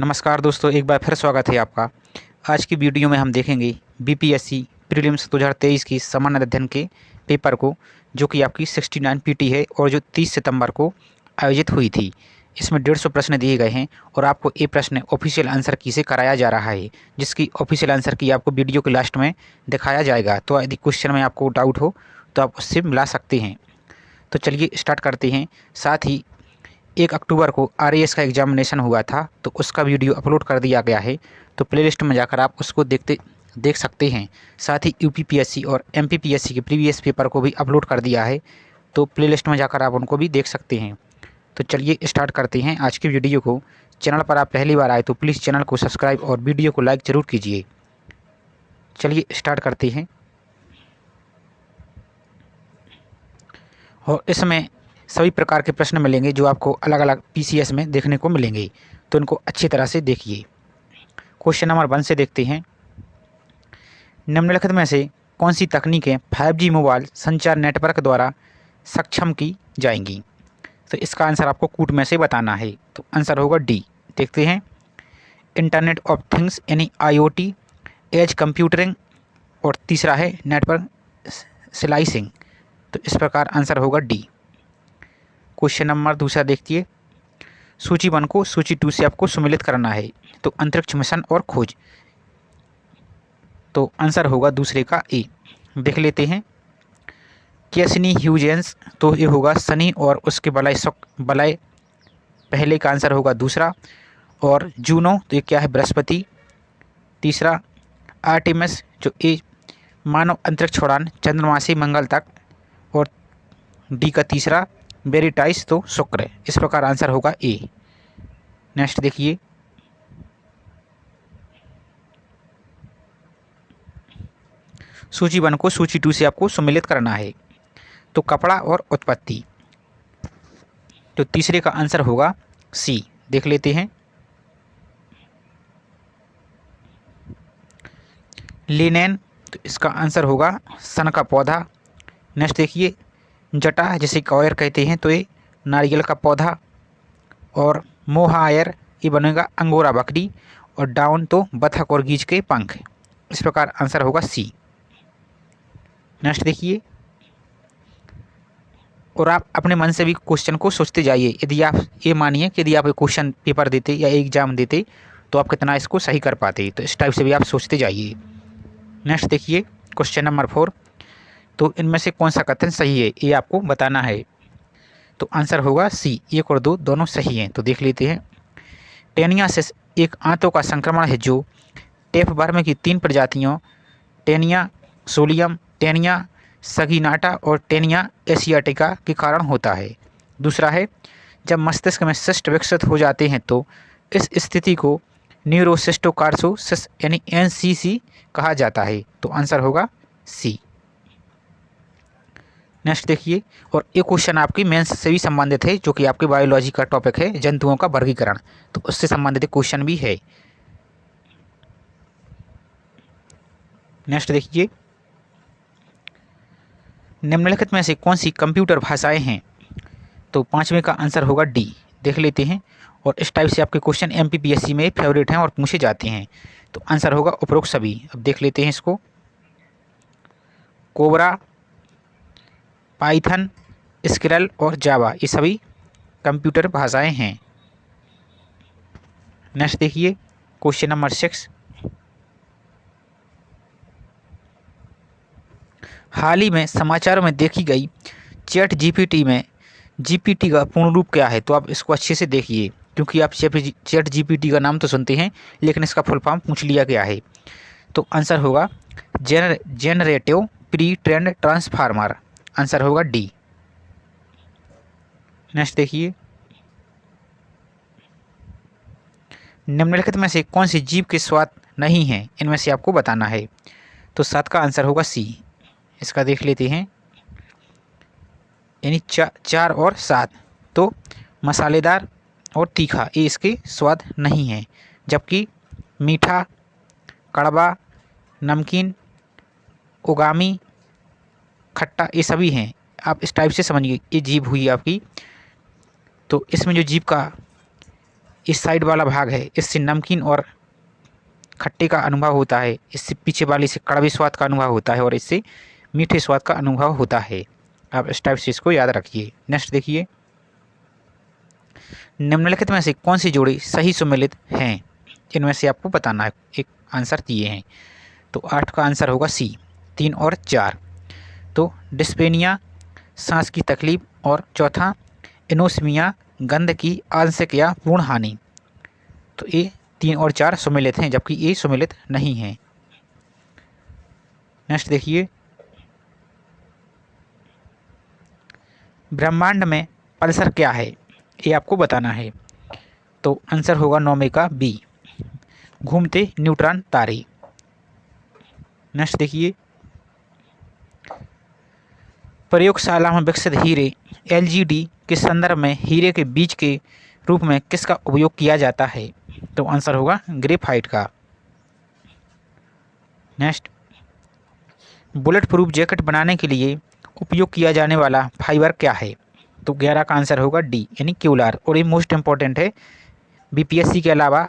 नमस्कार दोस्तों, एक बार फिर स्वागत है आपका। आज की वीडियो में हम देखेंगे बीपीएससी प्रीलिम्स 2023 की सामान्य अध्ययन के पेपर को, जो कि आपकी 69 पीटी है और जो 30 सितंबर को आयोजित हुई थी। इसमें 150 प्रश्न दिए गए हैं और आपको ये प्रश्न ऑफिशियल आंसर की से कराया जा रहा है, जिसकी ऑफिशियल आंसर की आपको वीडियो के लास्ट में दिखाया जाएगा। तो यदि क्वेश्चन में आपको डाउट हो तो आप उससे मिला सकते हैं। तो चलिए स्टार्ट करते हैं। साथ ही 1 अक्टूबर को आरएएस का एग्जामिनेशन हुआ था, तो उसका वीडियो अपलोड कर दिया गया है। तो प्लेलिस्ट में जाकर आप उसको देख सकते हैं। साथ ही यूपीपीएससी और एमपीपीएससी के प्रीवियस पेपर को भी अपलोड कर दिया है, तो प्लेलिस्ट में जाकर आप उनको भी देख सकते हैं। तो चलिए स्टार्ट करते हैं आज की वीडियो को। चैनल पर आप पहली बार आए तो प्लीज़ चैनल को सब्सक्राइब और वीडियो को लाइक ज़रूर कीजिए। चलिए स्टार्ट करते हैं। और इसमें सभी प्रकार के प्रश्न मिलेंगे जो आपको अलग अलग पीसीएस में देखने को मिलेंगे, तो इनको अच्छी तरह से देखिए। क्वेश्चन नंबर 1 से देखते हैं। निम्नलिखित में से कौन सी तकनीकें 5G मोबाइल संचार नेटवर्क द्वारा सक्षम की जाएंगी? तो इसका आंसर आपको कूट में से बताना है। तो आंसर होगा डी। देखते हैं। इंटरनेट ऑफ थिंग्स यानी IoT, एज कंप्यूटरिंग, और तीसरा है नेटवर्क स्लाइसिंग। तो इस प्रकार आंसर होगा डी। क्वेश्चन नंबर 2 देखिए। सूची 1 को सूची 2 से आपको सम्मिलित करना है। तो अंतरिक्ष मिशन और खोज। तो आंसर होगा दूसरे का ए। देख लेते हैं। कैसिनी ह्यूजेंस, तो ये होगा शनि और उसके बलय पहले का आंसर होगा दूसरा। और जूनो, तो ये क्या है? बृहस्पति। तीसरा आर्टेमिस, जो ए मानव अंतरिक्ष उड़ान चंद्रमा से मंगल तक। और डी का तीसरा वेरिटाइस, तो शुक्र। इस प्रकार आंसर होगा ए। नेक्स्ट देखिए। सूची 1 को सूची 2 से आपको सम्मिलित करना है। तो कपड़ा और उत्पत्ति, तो तीसरे का आंसर होगा सी। देख लेते हैं। लिनेन, तो इसका आंसर होगा सन का पौधा। नेक्स्ट देखिए। जटा, जिसे कॉयर कहते हैं, तो ये नारियल का पौधा। और मोहायर, ये बनेगा अंगोरा बकरी। और डाउन, तो बतख और गीज के पंख। इस प्रकार आंसर होगा सी। नेक्स्ट देखिए। और आप अपने मन से भी क्वेश्चन को सोचते जाइए। यदि आप ये मानिए कि यदि आप क्वेश्चन पेपर देते या एग्जाम देते तो आप कितना इसको सही कर पाते, तो इस टाइप से भी आप सोचते जाइए। नेक्स्ट देखिए। Question number 4। तो इनमें से कौन सा कथन सही है, ये आपको बताना है। तो आंसर होगा सी। 1 और 2 दोनों सही हैं। तो देख लेते हैं। टेनियासिस एक आंतों का संक्रमण है जो टेपवर्म की 3 प्रजातियों टेनिया सोलियम, टेनिया सगिनाटा और टेनिया एशियाटिका के कारण होता है। दूसरा है, जब मस्तिष्क में सिस्ट विकसित हो जाते हैं तो इस स्थिति को न्यूरोसिस्टोकार्सोसिस यानी NCC कहा जाता है। तो आंसर होगा सी। नेक्स्ट देखिए। और ये क्वेश्चन आपकी मेंस से भी संबंधित है, जो कि आपके बायोलॉजी का टॉपिक है, जंतुओं का वर्गीकरण। तो उससे संबंधित क्वेश्चन भी है। नेक्स्ट देखिए। निम्नलिखित में से कौन सी कंप्यूटर भाषाएं हैं? तो 5वें का आंसर होगा डी। देख लेते हैं। और इस टाइप से आपके क्वेश्चन MPPSC में फेवरेट हैं और पूछे जाते हैं। तो आंसर होगा उपरोक्त सभी। अब देख लेते हैं इसको। कोबरा, पाइथन, स्क्रैल और जावा, ये सभी कंप्यूटर भाषाएं हैं। नेक्स्ट देखिए। Question number 6। हाल ही में समाचारों में देखी गई चैट GPT में GPT का पूर्ण रूप क्या है? तो आप इसको अच्छे से देखिए, क्योंकि आप चैट GPT का नाम तो सुनते हैं, लेकिन इसका फुल फॉर्म पूछ लिया गया है। तो आंसर होगा generative pre trend transformer. Answer होगा डी। नेक्स्ट देखिए। निम्नलिखित में से कौन सी जीव के स्वाद नहीं है? इनमें से आपको बताना है। तो 7 का आंसर होगा सी। इसका देख लेते हैं। यानी 4 और 7, तो मसालेदार और तीखा, ये इसके स्वाद नहीं है। जबकि मीठा, कड़वा, नमकीन, उगामी, खट्टा, ये सभी हैं। आप इस टाइप से समझिए, ये जीभ हुई आपकी। तो इसमें जो जीभ का इस साइड वाला भाग है, इससे नमकीन और खट्टे का अनुभव होता है, इससे पीछे वाले से कड़वे स्वाद का अनुभव होता है और इससे मीठे स्वाद का अनुभव होता है। आप इस टाइप से इसको याद रखिए। नेक्स्ट देखिए, निम्नलिखित में से कौन सी जोड़ी सही सुमेलित हैं, इनमें से आपको बताना है। एक आंसर दिए हैं, तो 8 का आंसर होगा सी, 3 और 4। तो डिस्पेनिया सांस की तकलीफ और चौथा एनोस्मिया गंध की आंशिक या पूर्ण हानि। तो ये 3 और 4 सुमेलित हैं, जबकि ये सुमेलित नहीं हैं। नेक्स्ट देखिए, ब्रह्मांड में पल्सर क्या है, ये आपको बताना है। तो आंसर होगा 9 का बी, घूमते न्यूट्रॉन तारे। नेक्स्ट देखिए, प्रयोगशाला में विकसित हीरे एलजीडी के संदर्भ में हीरे के बीज के रूप में किसका उपयोग किया जाता है। तो आंसर होगा ग्रेफाइट का। नेक्स्ट, बुलेट प्रूफ जैकेट बनाने के लिए उपयोग किया जाने वाला फाइबर क्या है। तो 11 का आंसर होगा डी, यानी क्यूलार। और ये मोस्ट इंपॉर्टेंट है, बीपीएससी के अलावा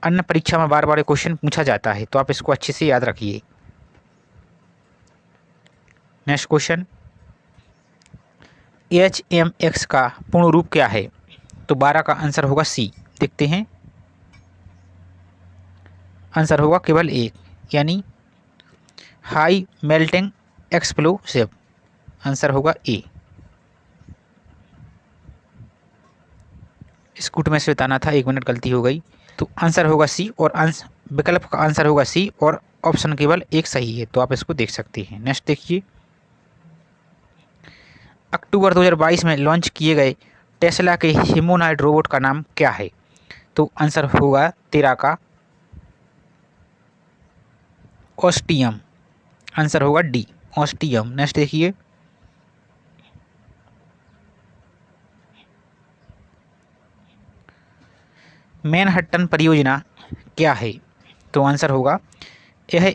अन्य परीक्षा में बार बार क्वेश्चन पूछा जाता है, तो आप इसको अच्छे से याद रखिए। नेक्स्ट क्वेश्चन, HMX का पूर्ण रूप क्या है। तो 12 का आंसर होगा सी। देखते हैं, आंसर होगा केवल एक, यानी हाई मेल्टिंग एक्सप्लोसिव। आंसर होगा ए। स्कूट में से बताना था, 1 मिनट गलती हो गई। तो आंसर होगा सी, और विकल्प का आंसर होगा सी, और ऑप्शन केवल एक सही है, तो आप इसको देख सकते हैं। नेक्स्ट देखिए, अक्टूबर 2022 में लॉन्च किए गए टेस्ला के ह्यूमनॉइड रोबोट का नाम क्या है। तो आंसर होगा 13 का ऑस्टियम। आंसर होगा डी, ऑस्टियम। नेक्स्ट देखिए, मैनहट्टन परियोजना क्या है। तो आंसर होगा, यह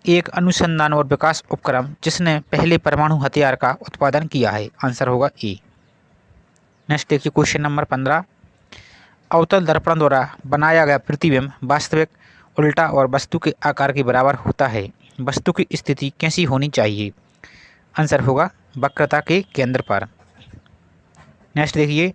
एक अनुसंधान और विकास उपक्रम जिसने पहले परमाणु हथियार का उत्पादन किया है। आंसर होगा ए। नेक्स्ट देखिए, क्वेश्चन नंबर 15, अवतल दर्पण द्वारा बनाया गया प्रतिबिंब वास्तविक, उल्टा और वस्तु के आकार के बराबर होता है। वस्तु की स्थिति कैसी होनी चाहिए। आंसर होगा वक्रता के केंद्र पर। नेक्स्ट देखिए,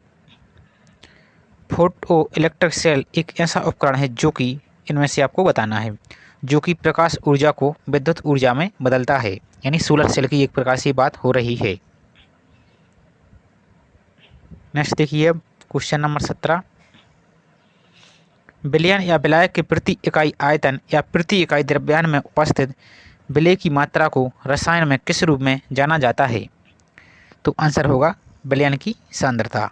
फोटो इलेक्ट्रिक सेल एक ऐसा उपकरण है जो कि इनमें से आपको बताना है, जो कि प्रकाश ऊर्जा को विद्युत ऊर्जा में बदलता है, यानी सोलर सेल की एक प्रकार से बात हो रही है। नेक्स्ट देखिए, क्वेश्चन नंबर 17, विलयन या विलायक के प्रति इकाई आयतन या प्रति इकाई द्रव्यमान में उपस्थित विलय की मात्रा को रसायन में किस रूप में जाना जाता है। तो आंसर होगा विलयन की सांद्रता।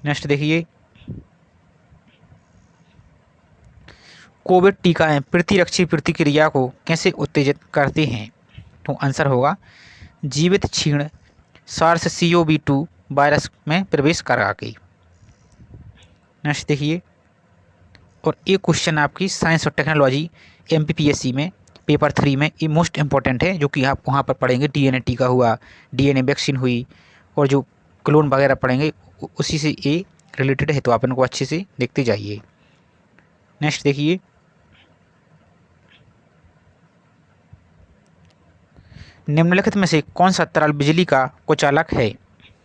नेक्स्ट देखिए, कोविड टीकाएं प्रतिरक्षी प्रतिक्रिया को कैसे उत्तेजित करते हैं। तो आंसर होगा जीवित क्षीण SARS-CoV-2 वायरस में प्रवेश करा के। नेक्स्ट देखिए, और एक क्वेश्चन आपकी साइंस और टेक्नोलॉजी MPPSC में पेपर 3 में ये मोस्ट इंपॉर्टेंट है, जो कि आप वहाँ पर पढ़ेंगे। DNA टीका हुआ, DNA वैक्सीन हुई, और जो क्लोन वगैरह पढ़ेंगे उसी से ये रिलेटेड है, तो आप इनको अच्छे से देखते जाइए। नेक्स्ट देखिए, निम्नलिखित में से कौन सा तरल बिजली का कुचालक है।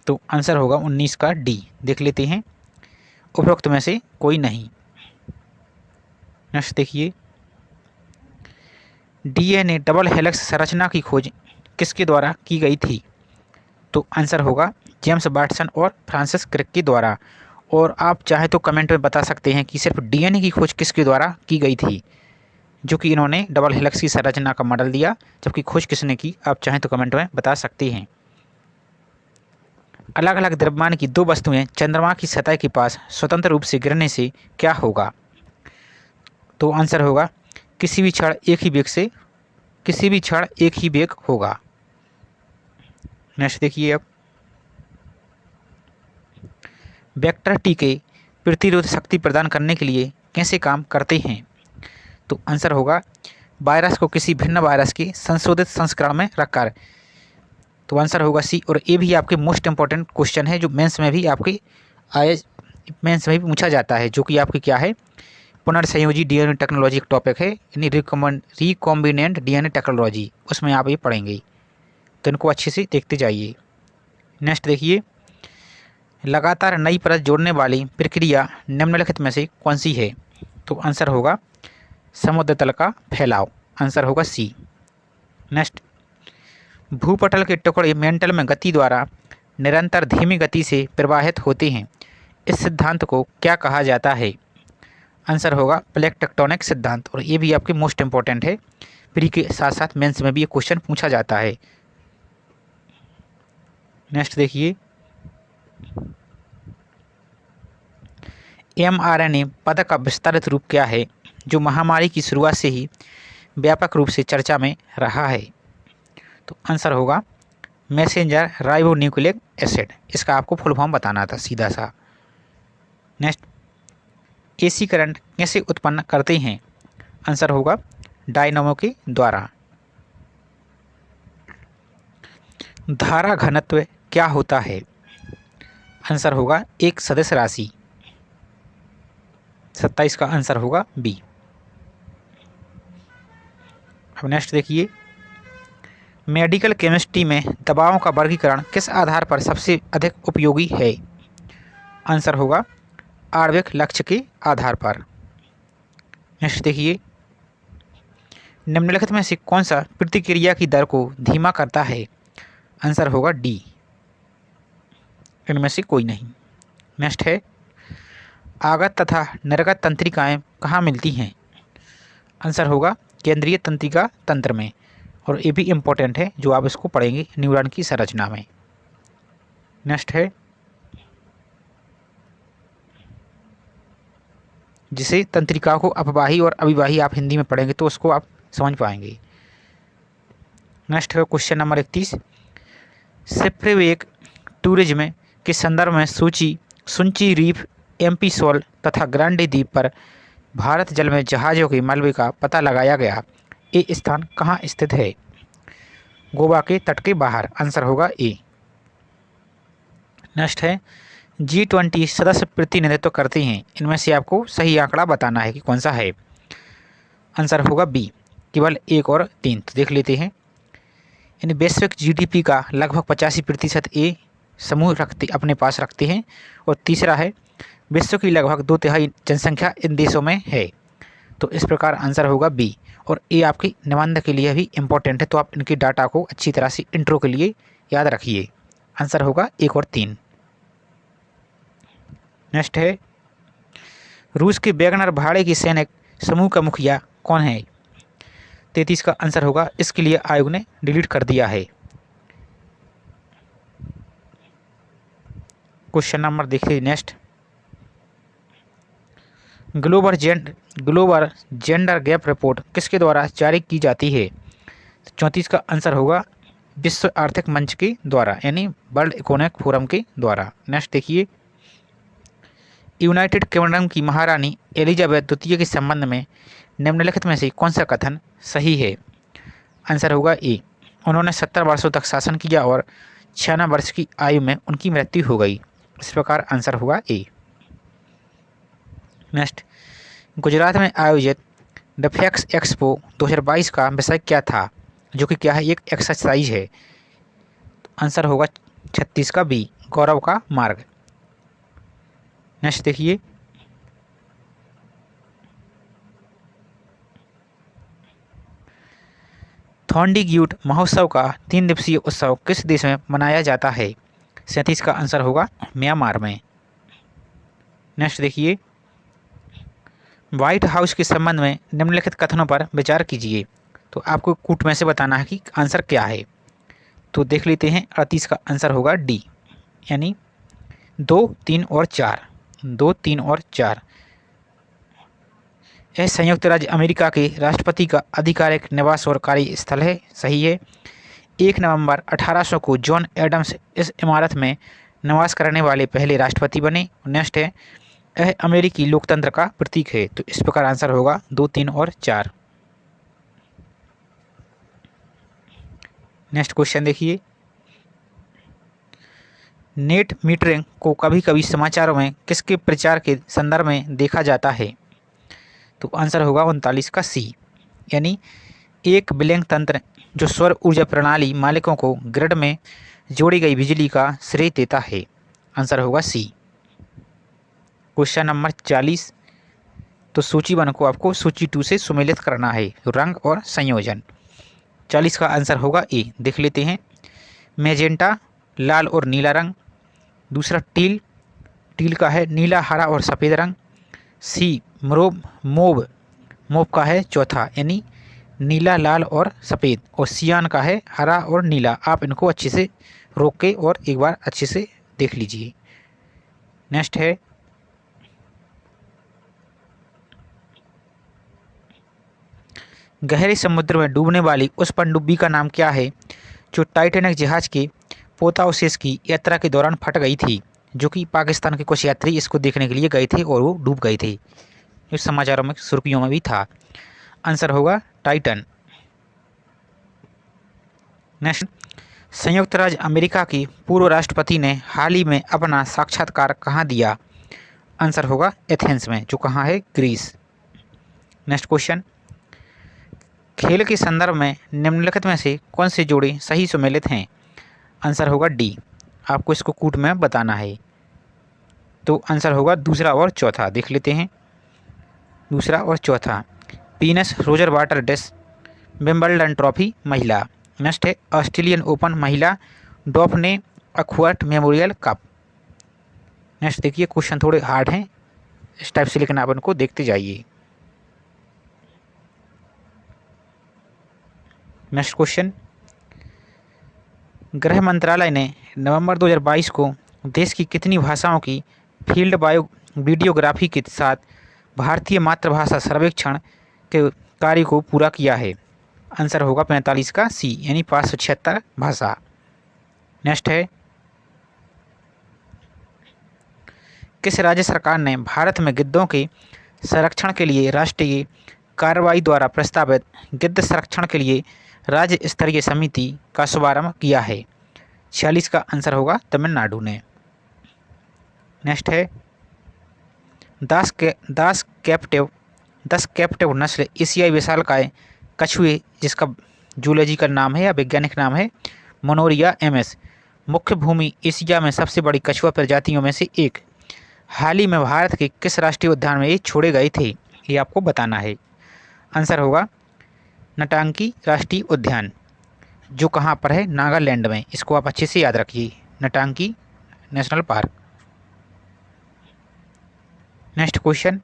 तो आंसर होगा 19 का डी। देख लेते हैं, उपरोक्त में से कोई नहीं। नेक्स्ट देखिए, DNA डबल हेलिक्स संरचना की खोज किसके द्वारा की गई थी। तो आंसर होगा जेम्स वाटसन और फ्रांसिस क्रिक के द्वारा। और आप चाहे तो कमेंट में बता सकते हैं कि सिर्फ DNA की खोज किसके द्वारा की गई थी, जो कि इन्होंने डबल हेलिक्स की संरचना का मॉडल दिया, जबकि खोज किसने की, आप चाहें तो कमेंट में बता सकते हैं। अलग अलग द्रव्यमान की दो वस्तुएं चंद्रमा की सतह के पास स्वतंत्र रूप से गिरने से क्या होगा। तो आंसर होगा किसी भी क्षण एक ही वेग होगा। नेक्स्ट देखिए, अब वेक्टर टीके प्रतिरोध शक्ति प्रदान करने के लिए कैसे काम करते हैं। तो आंसर होगा वायरस को किसी भिन्न वायरस के संशोधित संस्करण में रखकर। तो आंसर होगा सी। और ये भी आपके मोस्ट इंपॉर्टेंट क्वेश्चन है, जो मेंस में भी आपके आए मेंस में भी पूछा जाता है, जो कि आपकी क्या है, पुनर्संयोजी डीएनए टेक्नोलॉजी एक टॉपिक है, यानी रिकॉम्बिनेंट डीएनए टेक्नोलॉजी, उसमें आप ये पढ़ेंगे, तो इनको अच्छे से देखते जाइए। नेक्स्ट देखिए, लगातार नई परत जोड़ने वाली प्रक्रिया निम्नलिखित में से कौन सी है? तो आंसर होगा समुद्र तल का फैलाव, आंसर होगा सी। नेक्स्ट, भूपटल के टुकड़े मेंटल में गति द्वारा निरंतर धीमी गति से प्रवाहित होते हैं, इस सिद्धांत को क्या कहा जाता है? आंसर होगा प्लेट टेक्टोनिक सिद्धांत, और ये भी आपके मोस्ट इंपॉर्टेंट है, प्री के साथ साथ मेंस में भी ये क्वेश्चन पूछा जाता है। नेक्स्ट देखिए, mRNA पदक का विस्तारित रूप क्या है, जो महामारी की शुरुआत से ही व्यापक रूप से चर्चा में रहा है? तो आंसर होगा मैसेंजर राइबोन्यूक्लिक एसिड, इसका आपको फुल फॉर्म बताना था सीधा सा। नेक्स्ट, एसी करंट कैसे उत्पन्न करते हैं? आंसर होगा डायनामो के द्वारा। धारा घनत्व क्या होता है? आंसर होगा एक सदिश राशि, 27 का आंसर होगा बी। अब नेक्स्ट देखिए, मेडिकल केमिस्ट्री में दवाओं का वर्गीकरण किस आधार पर सबसे अधिक उपयोगी है? आंसर होगा आणविक लक्ष्य के आधार पर। नेक्स्ट देखिए, निम्नलिखित में से कौन सा प्रतिक्रिया की दर को धीमा करता है? आंसर होगा डी, इनमें से कोई नहीं। नेक्स्ट है, आगत तथा निर्गत तंत्रिकाएं कहाँ मिलती हैं? आंसर होगा केंद्रीय तंत्रिका तंत्र में, और ये भी इम्पोर्टेंट है, जो आप इसको पढ़ेंगे न्यूरॉन की संरचना में। नेक्स्ट है, जिसे तंत्रिका को अपवाही और अविवाही आप हिंदी में पढ़ेंगे तो उसको आप समझ पाएंगे। नेक्स्ट है क्वेश्चन नंबर 31, सिप्रेवेक टूरिज्म के संदर्भ में सुंची रीफ, एमपी सोल तथा ग्रांडे द्वीप पर भारत जल में जहाज़ों के मलबे का पता लगाया गया, ये स्थान कहाँ स्थित है? गोवा के तट के बाहर, आंसर होगा ए। नेक्स्ट है, G20 सदस्य प्रतिनिधित्व करते हैं, इनमें से आपको सही आंकड़ा बताना है कि कौन सा है? आंसर होगा बी, केवल 1 और 3। तो देख लेते हैं, यानी वैश्विक जीडीपी का लगभग 85% ए समूह अपने पास रखते हैं, और तीसरा है विश्व की लगभग 2/3 जनसंख्या इन देशों में है। तो इस प्रकार आंसर होगा बी, और ये आपकी निबंध के लिए भी इम्पोर्टेंट है, तो आप इनकी डाटा को अच्छी तरह से इंट्रो के लिए याद रखिए। आंसर होगा 1 और 3। नेक्स्ट है, रूस के वैगनर भाड़े की सैनिक समूह का मुखिया कौन है? 33 का आंसर होगा, इसके लिए आयोग ने डिलीट कर दिया है। क्वेश्चन नंबर देखिए next, global gender gap report किसके द्वारा जारी की जाती है? 34 का आंसर होगा विश्व आर्थिक मंच के द्वारा, यानी वर्ल्ड इकोनॉमिक फोरम के द्वारा। नेक्स्ट देखिए, यूनाइटेड किंगडम की महारानी एलिजाबेथ द्वितीय के संबंध में निम्नलिखित में से कौन सा कथन सही है? आंसर होगा ए, उन्होंने 70 वर्षों तक शासन किया और 96 वर्ष की आयु में उनकी मृत्यु हो गई, इस प्रकार आंसर होगा ए। नेक्स्ट, गुजरात में आयोजित डिफेक्स एक्सपो 2022 का विषय क्या था, जो कि क्या है, एक एक्सरसाइज है? तो आंसर होगा 36 का बी, गौरव का मार्ग। नेक्स्ट देखिए, थॉन्डीग्यूट महोत्सव का 3 दिवसीय उत्सव किस देश में मनाया जाता है? 37 का आंसर होगा म्यांमार में। नेक्स्ट देखिए, व्हाइट हाउस के संबंध में निम्नलिखित कथनों पर विचार कीजिए, तो आपको कूट में से बताना है कि आंसर क्या है। तो देख लेते हैं, 38 का आंसर होगा डी, यानी 2, 3 और 4, 2, 3 और 4। यह संयुक्त राज्य अमेरिका के राष्ट्रपति का आधिकारिक निवास और कार्यस्थल है, सही है। 1 नवंबर 1800 को जॉन एडम्स इस इमारत में निवास करने वाले पहले राष्ट्रपति बने। नेक्स्ट है, यह अमेरिकी लोकतंत्र का प्रतीक है, तो इस प्रकार आंसर होगा 2, 3 और 4। नेक्स्ट क्वेश्चन देखिए, नेट मीटरिंग को कभी कभी समाचारों में किसके प्रचार के संदर्भ में देखा जाता है? तो आंसर होगा 39 का सी, यानी एक बिलिंग तंत्र जो सौर ऊर्जा प्रणाली मालिकों को ग्रिड में जोड़ी गई बिजली का श्रेय देता है। आंसर होगा सी। क्वेश्चन नंबर 40, तो सूची 1 को आपको सूची 2 से सुमेलित करना है, रंग और संयोजन। 40 का आंसर होगा ए, देख लेते हैं। मैजेंटा लाल और नीला रंग, दूसरा टील, टील का है नीला हरा और सफ़ेद रंग। सी मोव, मोव का है चौथा, यानी नीला लाल और सफ़ेद, और सियान का है हरा और नीला। आप इनको अच्छे से रोक के और एक बार अच्छे से देख लीजिए। नेक्स्ट है गहरे समुद्र में डूबने वाली उस पनडुब्बी का नाम क्या है जो टाइटैनिक जहाज के पोताउसेस की यात्रा के दौरान फट गई थी, जो कि पाकिस्तान के कुछ यात्री इसको देखने के लिए गए थे और वो डूब गए थे। इस समाचारों में सुर्खियों में भी था। आंसर होगा टाइटन। नेक्स्ट, संयुक्त राज्य अमेरिका के पूर्व राष्ट्रपति ने हाल ही में अपना साक्षात्कार कहाँ दिया? आंसर होगा एथेंस में, जो कहाँ है? ग्रीस। नेक्स्ट क्वेश्चन, खेल के संदर्भ में निम्नलिखित में से कौन से जोड़े सही सुमेलित हैं? आंसर होगा डी, आपको इसको कूट में बताना है। तो आंसर होगा दूसरा और चौथा, देख लेते हैं। दूसरा और चौथा, Venus rosewater dish Wimbledon trophy महिला। नेक्स्ट है ऑस्ट्रेलियन ओपन महिला Daphne Akhurst Memorial Cup. Next देखिए, क्वेश्चन थोड़े हार्ड हैं इस टाइप से, लेकिन आप इनको देखते जाइए। नेक्स्ट क्वेश्चन, गृह मंत्रालय ने नवंबर 2022 को देश की कितनी भाषाओं की फील्ड वीडियोग्राफी के साथ भारतीय मातृभाषा सर्वेक्षण के कार्य को पूरा किया है? आंसर होगा 45 का सी, यानी 576 भाषा। नेक्स्ट है, किस राज्य सरकार ने भारत में गिद्धों के संरक्षण के लिए राष्ट्रीय कार्रवाई द्वारा प्रस्तावित गिद्ध संरक्षण के लिए राज्य स्तरीय समिति का शुभारंभ किया है? 46 का आंसर होगा तमिलनाडु ने। नेक्स्ट है, 10 कैप्टिव नस्ल एशियाई विशालकाय कछुए, जिसका जूलॉजिकल नाम है या वैज्ञानिक नाम है मोनोरिया एमएस, मुख्य भूमि एशिया में सबसे बड़ी कछुआ प्रजातियों में से एक, हाल ही में भारत के किस राष्ट्रीय उद्यान में ये छोड़े गए थे? ये आपको बताना है। आंसर होगा नटांगी राष्ट्रीय उद्यान, जो कहाँ पर है? नागालैंड में। इसको आप अच्छे से याद रखिए, नटांगी नेशनल पार्क। नेक्स्ट क्वेश्चन,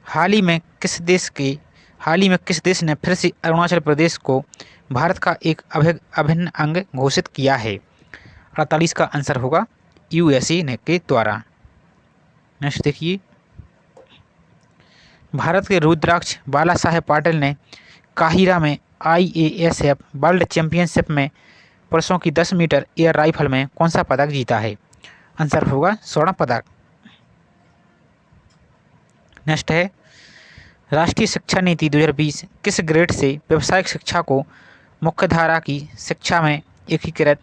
हाल ही में किस देश ने फिर से अरुणाचल प्रदेश को भारत का एक अभिन्न अंग घोषित किया है? 48 का आंसर होगा यूएसए ने के द्वारा। नेक्स्ट देखिए, भारत के रुद्राक्ष बाला साहेब पाटिल ने काहिरा में IASF वर्ल्ड चैंपियनशिप में पुरुषों की 10 मीटर एयर राइफल में कौन सा पदक जीता है? आंसर होगा स्वर्ण पदक। नेक्स्ट है, राष्ट्रीय शिक्षा नीति 2020 किस ग्रेड से व्यावसायिक शिक्षा को मुख्यधारा की शिक्षा में एकीकृत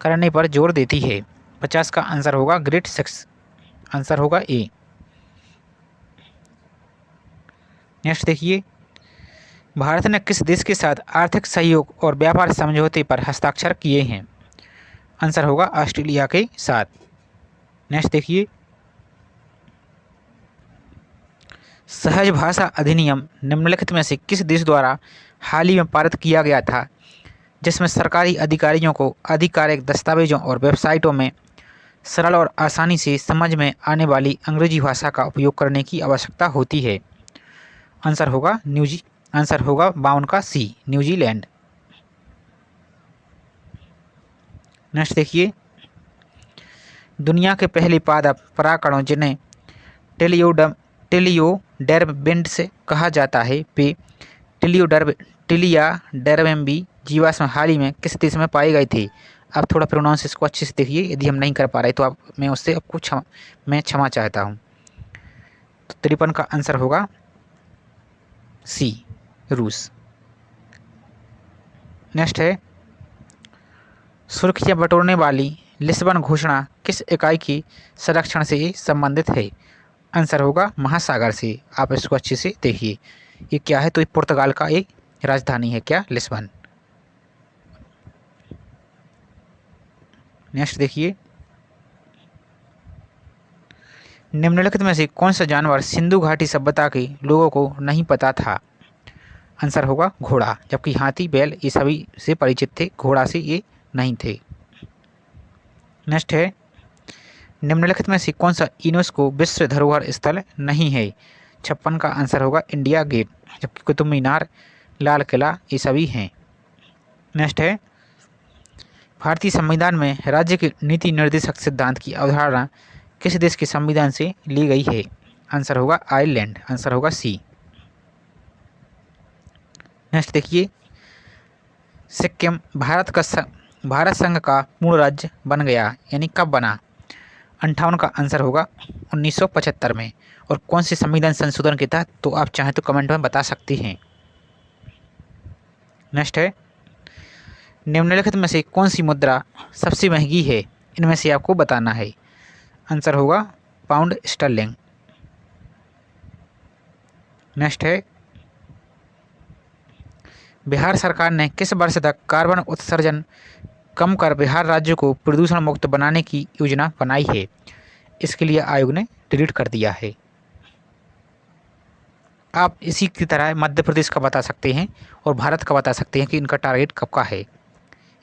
करने पर जोर देती है? 50 का आंसर होगा ग्रेड 6, आंसर होगा ए। नेक्स्ट देखिए, भारत ने किस देश के साथ आर्थिक सहयोग और व्यापार समझौते पर हस्ताक्षर किए हैं? आंसर होगा ऑस्ट्रेलिया के साथ। नेक्स्ट देखिए, सहज भाषा अधिनियम निम्नलिखित में से किस देश द्वारा हाल ही में पारित किया गया था, जिसमें सरकारी अधिकारियों को आधिकारिक दस्तावेजों और वेबसाइटों में सरल और आसानी से समझ में आने वाली अंग्रेजी भाषा का उपयोग करने की आवश्यकता होती है? आंसर होगा 52 का सी, न्यूजीलैंड। नेक्स्ट देखिए, दुनिया के पहले पादप परागकणों जिन्हें टेलियोडर्बिड्स कहा जाता है वे टिलियाडर्बिडी जीवाश्म हाल ही में किस देश में पाए गए थे? आप थोड़ा प्रोनाउंस इसको अच्छे से देखिए, यदि हम नहीं कर पा रहे तो मैं उससे आपको क्षमा चाहता हूँ। तो 53 का आंसर होगा सी, रूस। नेक्स्ट है, सुर्खियां बटोरने वाली लिस्बन घोषणा किस इकाई की संरक्षण से ये संबंधित है? आंसर होगा महासागर से। आप इसको अच्छे से देखिए, ये क्या है? तो ये पुर्तगाल का एक राजधानी है, क्या? लिस्बन। नेक्स्ट देखिए, निम्नलिखित में से कौन सा जानवर सिंधु घाटी सभ्यता के लोगों को नहीं पता था? आंसर होगा घोड़ा, जबकि हाथी, बैल ये सभी से परिचित थे, घोड़ा से ये नहीं थे। नेक्स्ट है, निम्नलिखित में से कौन सा यूनेस्को विश्व धरोहर स्थल नहीं है? 56 का आंसर होगा इंडिया गेट, जबकि कुतुब मीनार, लाल किला ये सभी हैं। नेक्स्ट है, भारतीय संविधान में राज्य के नीति निर्देशक सिद्धांत की अवधारणा किस देश के संविधान से ली गई है? आंसर होगा आयरलैंड, आंसर होगा सी। नेक्स्ट देखिए, सिक्किम भारत संघ का पूर्ण राज्य बन गया, यानी कब बना? 58 का आंसर होगा 1975 में। और कौन से संविधान संशोधन के तहत? तो आप चाहें तो कमेंट में बता सकते हैं। नेक्स्ट है, निम्नलिखित में से कौन सी मुद्रा सबसे महंगी है? इनमें से आपको बताना है। आंसर होगा पाउंड स्टर्लिंग। नेक्स्ट है, बिहार सरकार ने किस वर्ष तक कार्बन उत्सर्जन कम कर बिहार राज्य को प्रदूषण मुक्त बनाने की योजना बनाई है? इसके लिए आयोग ने डिलीट कर दिया है। आप इसी की तरह मध्य प्रदेश का बता सकते हैं और भारत का बता सकते हैं कि इनका टारगेट कब का है।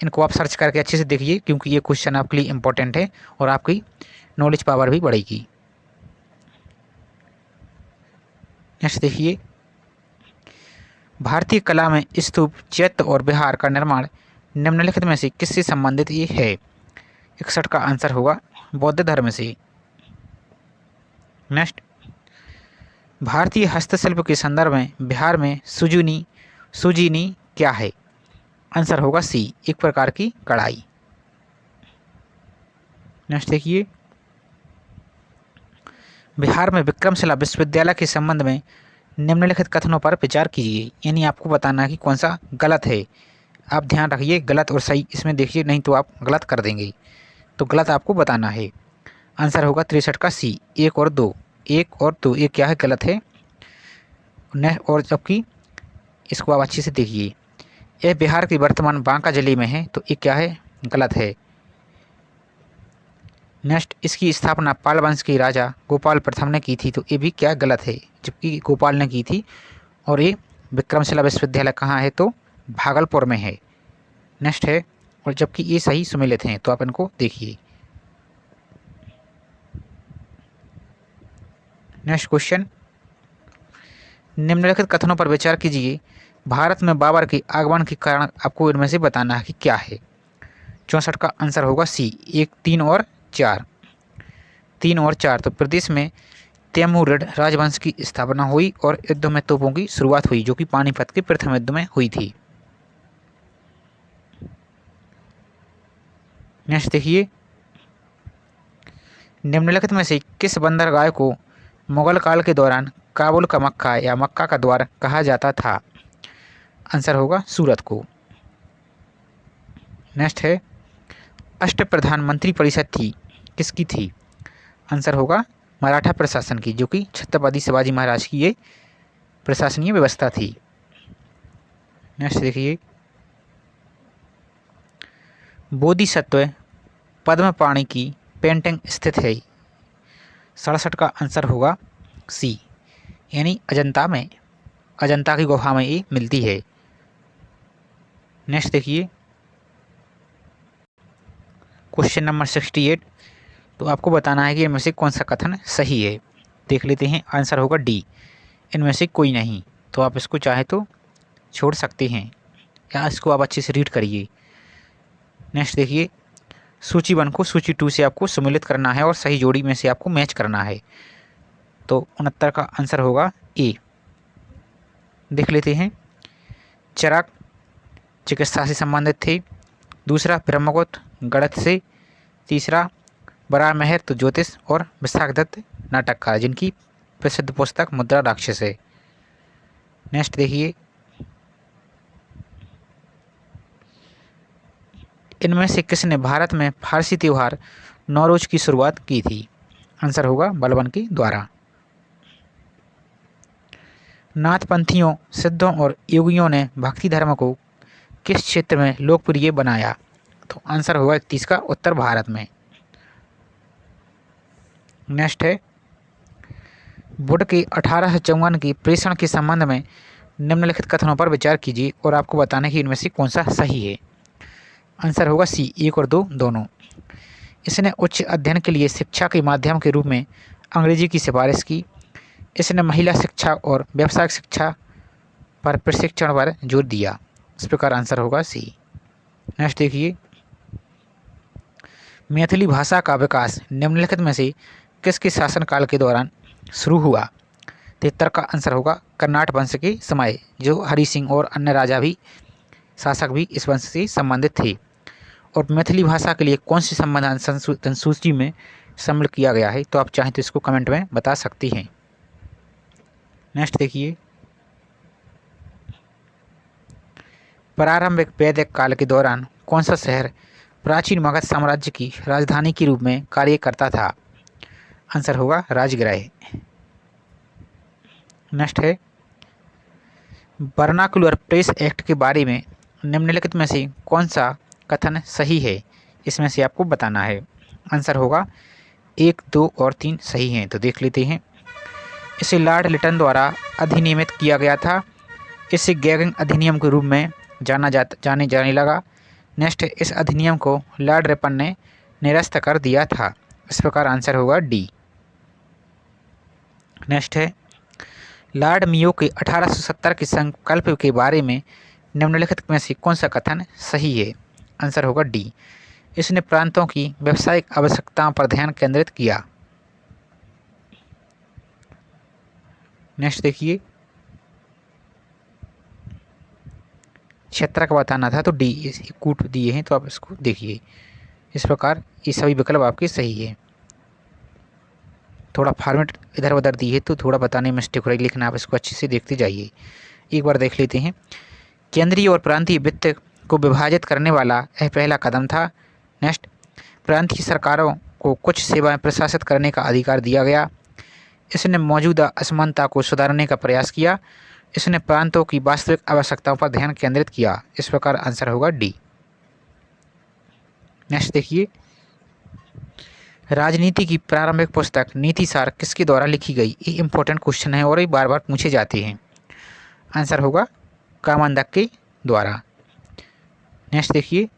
इनको आप सर्च करके अच्छे से देखिए, क्योंकि ये क्वेश्चन आपके लिए इम्पोर्टेंट है और आपकी नॉलेज पावर भी बढ़ेगी। नेक्स्ट देखिए, भारतीय कला में स्तूप, चैत्य और विहार का निर्माण निम्नलिखित में से किससे संबंधित ये है? 61 का आंसर होगा बौद्ध धर्म से। नेक्स्ट, भारतीय हस्तशिल्प के संदर्भ में बिहार में सुजीनी क्या है? आंसर होगा सी, एक प्रकार की कढ़ाई। नेक्स्ट देखिए, बिहार में विक्रमशिला विश्वविद्यालय के संबंध में निम्नलिखित कथनों पर विचार कीजिए, यानी आपको बताना है कि कौन सा गलत है। आप ध्यान रखिए, गलत और सही इसमें देखिए, नहीं तो आप गलत कर देंगे। तो गलत आपको बताना है। आंसर होगा 63 का सी, 1 और 2। 1 और 2 ये क्या है? गलत है। और जबकि इसको आप अच्छे से देखिए, यह बिहार की वर्तमान बांका जिले में है, तो ये क्या है? गलत है। नेक्स्ट, इसकी स्थापना पाल वंश के राजा गोपाल प्रथम ने की थी, तो ये भी क्या गलत है, जबकि गोपाल ने की थी। और ये विक्रमशिला विश्वविद्यालय कहाँ है? तो भागलपुर में है। नेक्स्ट है, और जबकि ये सही सुमेलित हैं, तो आप इनको देखिए। नेक्स्ट क्वेश्चन, निम्नलिखित कथनों पर विचार कीजिए, भारत में बाबर के आगमन के कारण आपको इनमें से बताना है कि क्या है। 64 का आंसर होगा सी, 1, 3 और 4। 3 और 4, तो प्रदेश में तैमूरिड राजवंश की स्थापना हुई और युद्ध में तोपों की शुरुआत हुई, जो कि पानीपत के प्रथम युद्ध में हुई थी। नेक्स्ट देखिए, निम्नलिखित में से किस बंदरगाह को मुगल काल के दौरान काबुल का मक्का या मक्का का द्वार कहा जाता था? आंसर होगा सूरत को। नेक्स्ट है, अष्ट प्रधानमंत्री परिषद थी किसकी थी? आंसर होगा मराठा प्रशासन की, जो कि छत्रपति शिवाजी महाराज की ये प्रशासनीय व्यवस्था थी। नेक्स्ट देखिए, बोधिसत्व पद्मपाणि की पेंटिंग स्थित है? 67 का आंसर होगा सी, यानी अजंता में, अजंता की गुफा में ये मिलती है। नेक्स्ट देखिए, क्वेश्चन नंबर 68, तो आपको बताना है कि इनमें से कौन सा कथन सही है। देख लेते हैं, आंसर होगा डी, इनमें से कोई नहीं। तो आप इसको चाहे तो छोड़ सकते हैं या इसको आप अच्छे से रीड करिए। नेक्स्ट देखिए, सूची 1 को सूची 2 से आपको सम्मिलित करना है और सही जोड़ी में से आपको मैच करना है। तो 69 का आंसर होगा ए। देख लेते हैं, चरक चिकित्सा से संबंधित थे, दूसरा ब्रह्मगुप्त गणित से, तीसरा बराहमिहिर तो ज्योतिष, और विशाखदत्त नाटककार, जिनकी प्रसिद्ध पुस्तक मुद्रा राक्षस है। नेक्स्ट देखिए, इनमें से किसने भारत में फारसी त्यौहार नौरोज की शुरुआत की थी? आंसर होगा बलबन के द्वारा। नाथपंथियों, सिद्धों और योगियों ने भक्ति धर्म को किस क्षेत्र में लोकप्रिय बनाया? तो आंसर होगा 31 का उत्तर भारत में। नेक्स्ट है, बुद्ध के 1854 की प्रेषण के संबंध में निम्नलिखित कथनों पर विचार कीजिए और आपको बताना है कि इनमें से कौन सा सही है। आंसर होगा सी, 1 और 2 दोनों। इसने उच्च अध्ययन के लिए शिक्षा के माध्यम के रूप में अंग्रेजी की सिफारिश की। इसने महिला शिक्षा और व्यावसायिक शिक्षा पर प्रशिक्षण पर जोर दिया। इस प्रकार आंसर होगा सी। नेक्स्ट देखिए, मैथिली भाषा का विकास निम्नलिखित में से किसके शासनकाल के दौरान शुरू हुआ? 73 का आंसर होगा कर्नाट वंश के समय, जो हरि सिंह और अन्य राजा भी शासक भी इस वंश से संबंधित थे। और मैथिली भाषा के लिए कौन सी संविधान सूची में शामिल किया गया है? तो आप चाहें तो इसको कमेंट में बता सकती हैं। नेक्स्ट देखिए, प्रारंभिक वैदिक काल के दौरान कौन सा शहर प्राचीन मगध साम्राज्य की राजधानी के रूप में कार्य करता था? आंसर होगा राजगृह। नेक्स्ट है, वर्नाकुलर प्रेस एक्ट के बारे में निम्नलिखित में से कौन सा कथन सही है? इसमें से आपको बताना है। आंसर होगा 1, 2 और 3 सही हैं। तो देख लेते हैं। इसे लॉर्ड लिटन द्वारा अधिनियमित किया गया था। इसे गैगिंग अधिनियम के रूप में जाने लगा। नेक्स्ट, इस अधिनियम को लॉर्ड रिपन ने निरस्त कर दिया था। इस प्रकार आंसर होगा डी। नेक्स्ट है, लॉर्ड मियो के 1870 के संकल्प के बारे में निम्नलिखित में से कौन सा कथन सही है? आंसर होगा डी। इसने प्रांतों की व्यावसायिक आवश्यकताओं पर ध्यान केंद्रित किया। नेक्स्ट देखिए, क्षेत्र का बताना था तो डी कूट दिए हैं, तो आप इसको देखिए। इस प्रकार ये सभी विकल्प आपके सही है। थोड़ा फॉर्मेट इधर उधर दी है तो थोड़ा बताने में मिस्टेक हो रही है, लेकिन आप इसको अच्छे से देखते जाइए। एक बार देख लेते हैं। केंद्रीय और प्रांतीय वित्त को विभाजित करने वाला यह पहला कदम था। नेक्स्ट, प्रांतीय सरकारों को कुछ सेवाएं प्रशासित करने का अधिकार दिया गया। इसने मौजूदा असमानता को सुधारने का प्रयास किया। इसने प्रांतों की वास्तविक आवश्यकताओं पर ध्यान केंद्रित किया। इस प्रकार आंसर होगा डी। नेक्स्ट देखिए, राजनीति की प्रारंभिक पुस्तक नीति सार किसके द्वारा लिखी गई? ये इंपॉर्टेंट क्वेश्चन है और ये बार बार पूछे जाते हैं। आंसर होगा कामंदक के द्वारा। नेक्स्ट देखिए,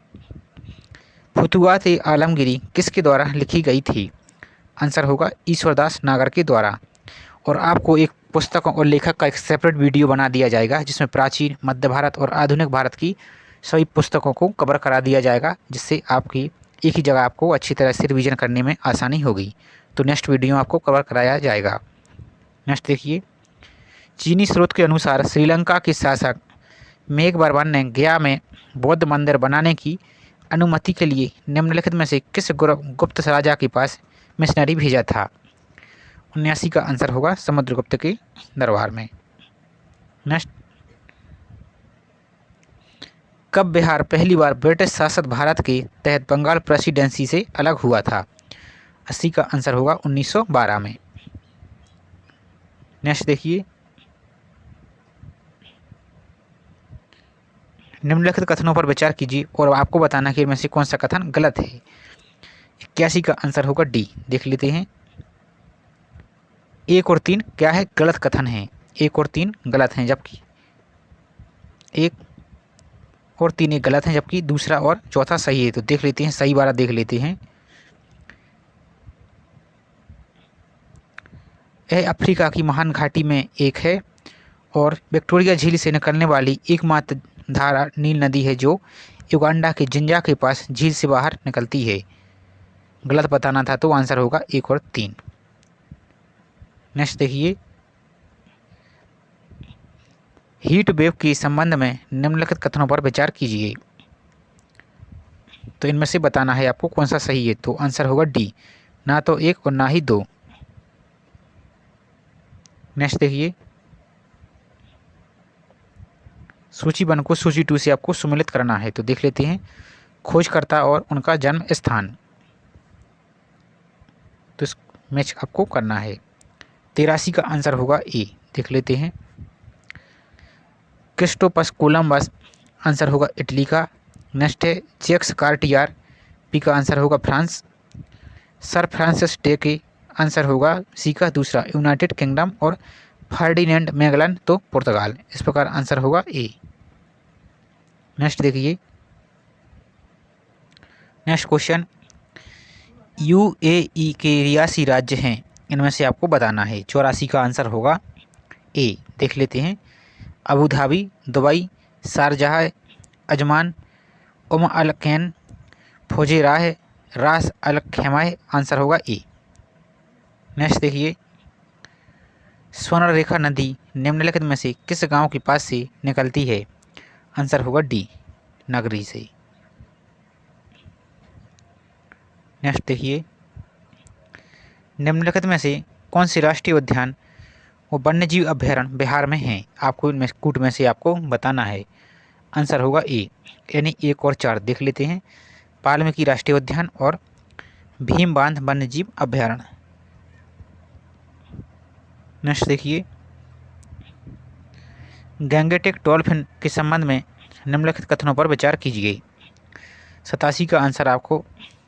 फुतुहात आलमगीरी किसके द्वारा लिखी गई थी? आंसर होगा ईश्वरदास नागर के द्वारा। और आपको एक पुस्तकों और लेखक का एक सेपरेट वीडियो बना दिया जाएगा, जिसमें प्राचीन, मध्य भारत और आधुनिक भारत की सभी पुस्तकों को कवर करा दिया जाएगा, जिससे आपकी एक ही जगह आपको अच्छी तरह से रिवीजन करने में आसानी होगी। तो नेक्स्ट वीडियो में आपको कवर कराया जाएगा। नेक्स्ट देखिए, चीनी स्रोत के अनुसार श्रीलंका के शासक मेघवर्मन ने गया में बौद्ध मंदिर बनाने की अनुमति के लिए निम्नलिखित में से किस गुप्त राजा के पास मिशनरी भेजा था? 79 का आंसर होगा समुद्रगुप्त के दरबार में। नेक्स्ट, कब बिहार पहली बार ब्रिटिश शासित भारत के तहत बंगाल प्रेसिडेंसी से अलग हुआ था? 80 का आंसर होगा 1912 में। नेक्स्ट देखिए, निम्नलिखित कथनों पर विचार कीजिए और आपको बताना कि इनमें से कौन सा कथन गलत है। 81 का आंसर होगा डी। देख लेते हैं। 1 और 3 क्या है? गलत कथन है। 1 और 3 गलत हैं, जबकि 1 और 3 एक गलत हैं, जबकि दूसरा और चौथा सही है। तो देख लेते हैं, सही वाला देख लेते हैं। यह अफ्रीका की महान घाटी में एक है और विक्टोरिया झील से निकलने वाली एकमात्र धारा नील नदी है, जो युगांडा के जिंजा के पास झील से बाहर निकलती है। गलत बताना था तो आंसर होगा 1 और 3। नेक्स्ट देखिए, हीट वेव के संबंध में निम्नलिखित कथनों पर विचार कीजिए। तो इनमें से बताना है आपको कौन सा सही है। तो आंसर होगा डी, ना तो 1 और ना ही 2। नेक्स्ट देखिए, सूची 1 को सूची 2 से आपको सम्मिलित करना है। तो देख लेते हैं। खोजकर्ता और उनका जन्म स्थान। तो इस मैच आपको करना है। 83 का आंसर होगा ए। देख लेते हैं। क्रिस्टोपस कोलंबस आंसर होगा इटली का। नेक्स्ट है जैक्स कार्टियर, पी का आंसर होगा फ्रांस। सर फ्रांसिस ड्रेके आंसर होगा सी का दूसरा यूनाइटेड किंगडम। और फर्डिनेंड मैगलन तो पुर्तगाल। इस प्रकार आंसर होगा ए। नेक्स्ट देखिए। नेक्स्ट क्वेश्चन, यूएई के रियासी राज्य हैं, इनमें से आपको बताना है। 84 का आंसर होगा ए। देख लेते हैं। Abu Dhabi, Dubai, Sharjah, Ajman, Al Ain, Fujairah, Ras Al खैमा। आंसर होगा ए। नेक्स्ट देखिए। स्वर्णरेखा नदी निम्नलिखित में से किस गांव के पास से निकलती है? आंसर होगा डी, नगरी से। नेक्स्ट देखिए। निम्नलिखित में से कौन सी राष्ट्रीय उद्यान वो वन्यजीव अभ्यारण्य बिहार में हैं? आपको इनमें कूट में से आपको बताना है। आंसर होगा ए, यानी 1 और 4। देख लेते हैं। वाल्मीकि राष्ट्रीय उद्यान और भीम बांध वन्यजीव अभ्यारण्य। नेक्स्ट देखिए। गैंगेटिक डॉल्फिन के संबंध में निम्नलिखित कथनों पर विचार कीजिए। 87 का आंसर आपको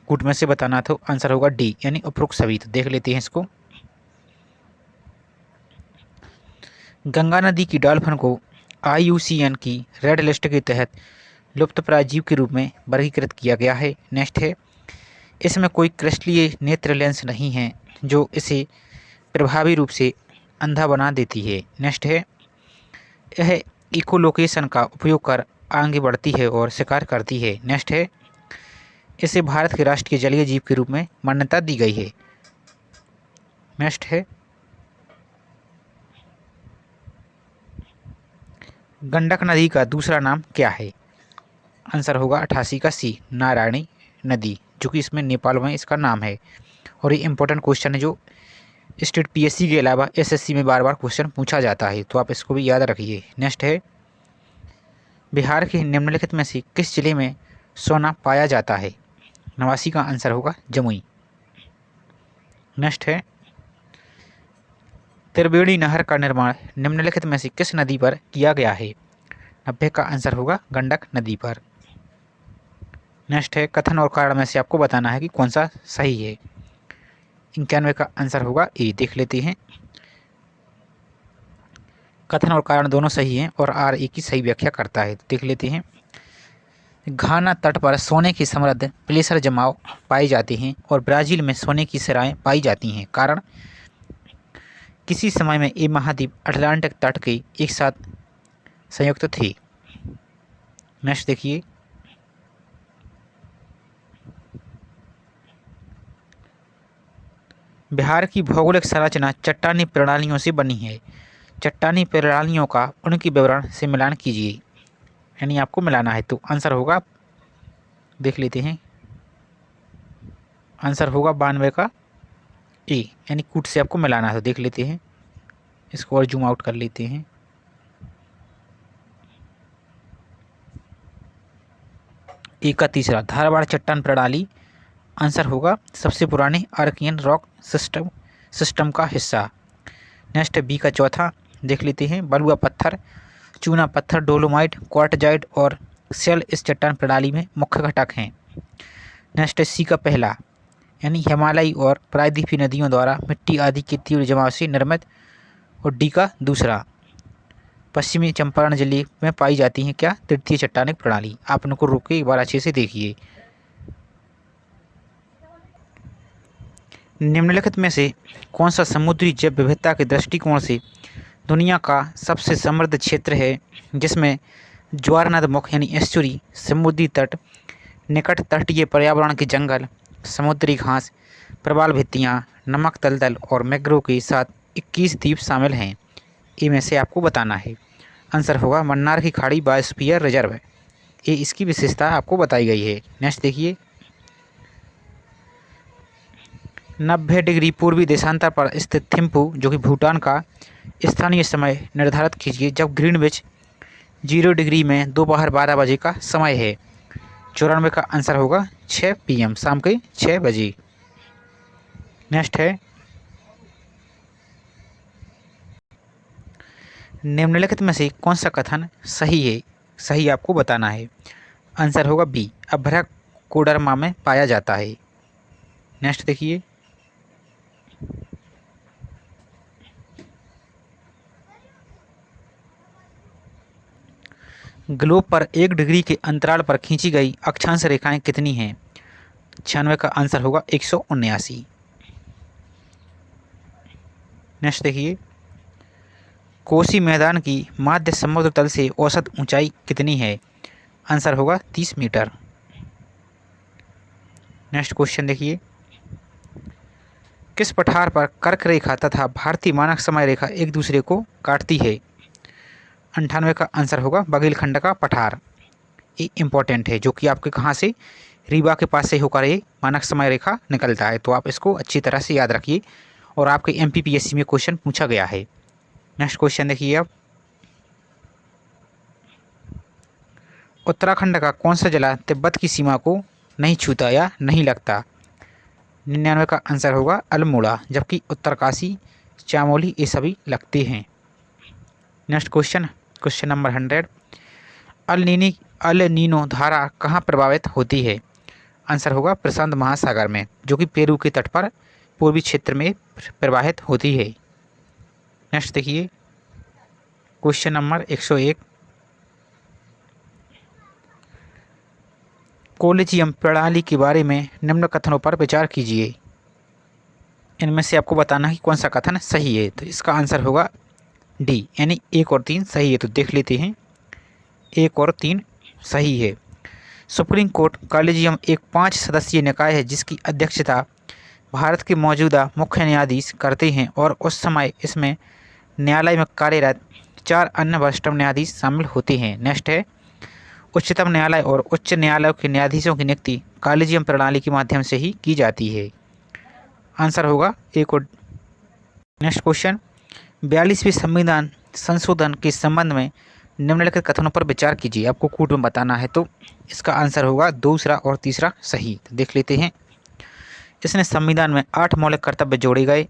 कूट में से बताना था। आंसर होगा डी, यानी उपरोक्त सभी। तो देख लेते हैं इसको। गंगा नदी की डॉल्फिन को IUCN की रेड लिस्ट के तहत लुप्तप्राय जीव के रूप में वर्गीकृत किया गया है। नेक्स्ट है, इसमें कोई क्रिस्टलीय नेत्र लेंस नहीं है जो इसे प्रभावी रूप से अंधा बना देती है। नेक्स्ट है, यह इकोलोकेशन का उपयोग कर आगे बढ़ती है और शिकार करती है। नेक्स्ट है, इसे भारत के राष्ट्रीय जलीय जीव के रूप में मान्यता दी गई है। नेक्स्ट है, गंडक नदी का दूसरा नाम क्या है? आंसर होगा 88 का सी, नारायणी नदी, जो कि इसमें नेपाल में इसका नाम है। और ये इंपॉर्टेंट क्वेश्चन है जो स्टेट PSC के अलावा SSC में बार बार क्वेश्चन पूछा जाता है, तो आप इसको भी याद रखिए। नेक्स्ट है, बिहार के निम्नलिखित में से किस जिले में सोना पाया जाता है? 89 का आंसर होगा जमुई। नेक्स्ट है, त्रिवेणी नहर का निर्माण निम्नलिखित में से किस नदी पर किया गया है? 90 का आंसर होगा गंडक नदी पर। नेक्स्ट है, कथन और कारण में से आपको बताना है कि कौन सा सही है। 91 का आंसर होगा ए। देख लेते हैं। कथन और कारण दोनों सही हैं और आर ए की सही व्याख्या करता है। देख लेते हैं। घाना तट पर सोने की समृद्ध प्लेसर जमाव पाए जाते हैं और ब्राज़ील में सोने की सराएं पाई जाती हैं। कारण, किसी समय में ये महाद्वीप अटलांटिक तट के एक साथ संयुक्त थे। नेक्स्ट देखिए। बिहार की भौगोलिक संरचना चट्टानी प्रणालियों से बनी है। चट्टानी प्रणालियों का उनके विवरण से मिलान कीजिए, यानी आपको मिलाना है। तो आंसर होगा, देख लेते हैं। आंसर होगा 92 का ए, यानी कूट से आपको मिलाना है। तो देख लेते हैं। इसको और जूम आउट कर लेते हैं। ए का तीसरा, धारवाड़ चट्टान प्रणाली आंसर होगा सबसे पुराने आर्कियन रॉक सिस्टम का हिस्सा। नेक्स्ट बी का चौथा, देख लेते हैं। बलुआ पत्थर, चूना पत्थर, डोलोमाइट, क्वार्टजाइट और सेल इस चट्टान प्रणाली में मुख्य घटक हैं। नेक्स्ट सी का पहला, यानी हिमालयी और प्रायद्वीपीय नदियों द्वारा मिट्टी आदि के तीव्र जमाव से निर्मित। और डी का दूसरा, पश्चिमी चंपारण जिले में पाई जाती हैं क्या? तृतीय चट्टानिक प्रणाली। आप इनको रोक के एक बार अच्छे से देखिए। निम्नलिखित में से कौन सा समुद्री जैव विविधता के दृष्टिकोण से दुनिया का सबसे समृद्ध क्षेत्र है, जिसमें ज्वारनद मुख यानी एस्चुरी, समुद्री तट, निकट तटीय पर्यावरण के जंगल, समुद्री घास, प्रवाल भित्तियाँ, नमक दलदल और मैंग्रोव के साथ 21 द्वीप शामिल हैं? इनमें से आपको बताना है। आंसर होगा मन्नार की खाड़ी बायोस्फीयर रिजर्व। ये इसकी विशेषता आपको बताई गई है। नेक्स्ट देखिए। 90 डिग्री पूर्वी देशांतर पर स्थित थिम्पू, जो कि भूटान का स्थानीय समय निर्धारित कीजिए जब ग्रीनविच 0 डिग्री में दोपहर 12 बजे का समय है। 94 का आंसर होगा 6 PM, शाम के 6 बजे। नेक्स्ट है, निम्नलिखित में से कौन सा कथन सही है, सही आपको बताना है। आंसर होगा बी, अभ्रक कोडरमा में पाया जाता है। नेक्स्ट देखिए, ग्लोब पर 1 डिग्री के अंतराल पर खींची गई अक्षांश रेखाएं कितनी हैं। 96 का आंसर होगा 179। नेक्स्ट देखिए, कोसी मैदान की माध्य समुद्र तल से औसत ऊंचाई कितनी है। आंसर होगा 30 मीटर। नेक्स्ट क्वेश्चन देखिए, किस पठार पर कर्क रेखा तथा भारतीय मानक समय रेखा एक दूसरे को काटती है। 98 का आंसर होगा बघेलखंड का पठार। ये इंपॉर्टेंट है, जो कि आपके कहाँ से, रीवा के पास से होकर ये मानक समय रेखा निकलता है, तो आप इसको अच्छी तरह से याद रखिए और आपके MPPSC में क्वेश्चन पूछा गया है। नेक्स्ट क्वेश्चन देखिए, अब उत्तराखंड का कौन सा जिला तिब्बत की सीमा को नहीं छूता या नहीं लगता। 99 का आंसर होगा अल्मोड़ा, जबकि उत्तरकाशी, चामोली ये सभी लगते हैं। Next question, question number 100, El Nino धारा कहाँ प्रभावित होती है। आंसर होगा प्रशांत महासागर में, जो कि पेरू के तट पर पूर्वी क्षेत्र में प्रवाहित होती है। नेक्स्ट देखिए, क्वेश्चन नंबर 101, कॉलेजियम प्रणाली के बारे में निम्न कथनों पर विचार कीजिए। इनमें से आपको बताना है कि कौन सा कथन सही है। तो इसका आंसर होगा डी, यानी 1 और 3 सही है। तो देख लेते हैं, 1 और 3 सही है। सुप्रीम कोर्ट कॉलेजियम एक 5 सदस्यीय निकाय है जिसकी अध्यक्षता भारत के मौजूदा मुख्य न्यायाधीश करते हैं और उस समय इसमें न्यायालय में कार्यरत 4 अन्य वरिष्ठ न्यायाधीश शामिल होते हैं। नेक्स्ट है, उच्चतम न्यायालय और उच्च न्यायालय के न्यायाधीशों की नियुक्ति कॉलेजियम प्रणाली के माध्यम से ही की जाती है। आंसर होगा 1 और। नेक्स्ट क्वेश्चन, 42वें संविधान संशोधन के संबंध में निम्नलिखित कथनों पर विचार कीजिए। आपको कूट में बताना है, तो इसका आंसर होगा दूसरा और तीसरा सही। तो देख लेते हैं, इसने संविधान में 8 मौलिक कर्तव्य जोड़े गए।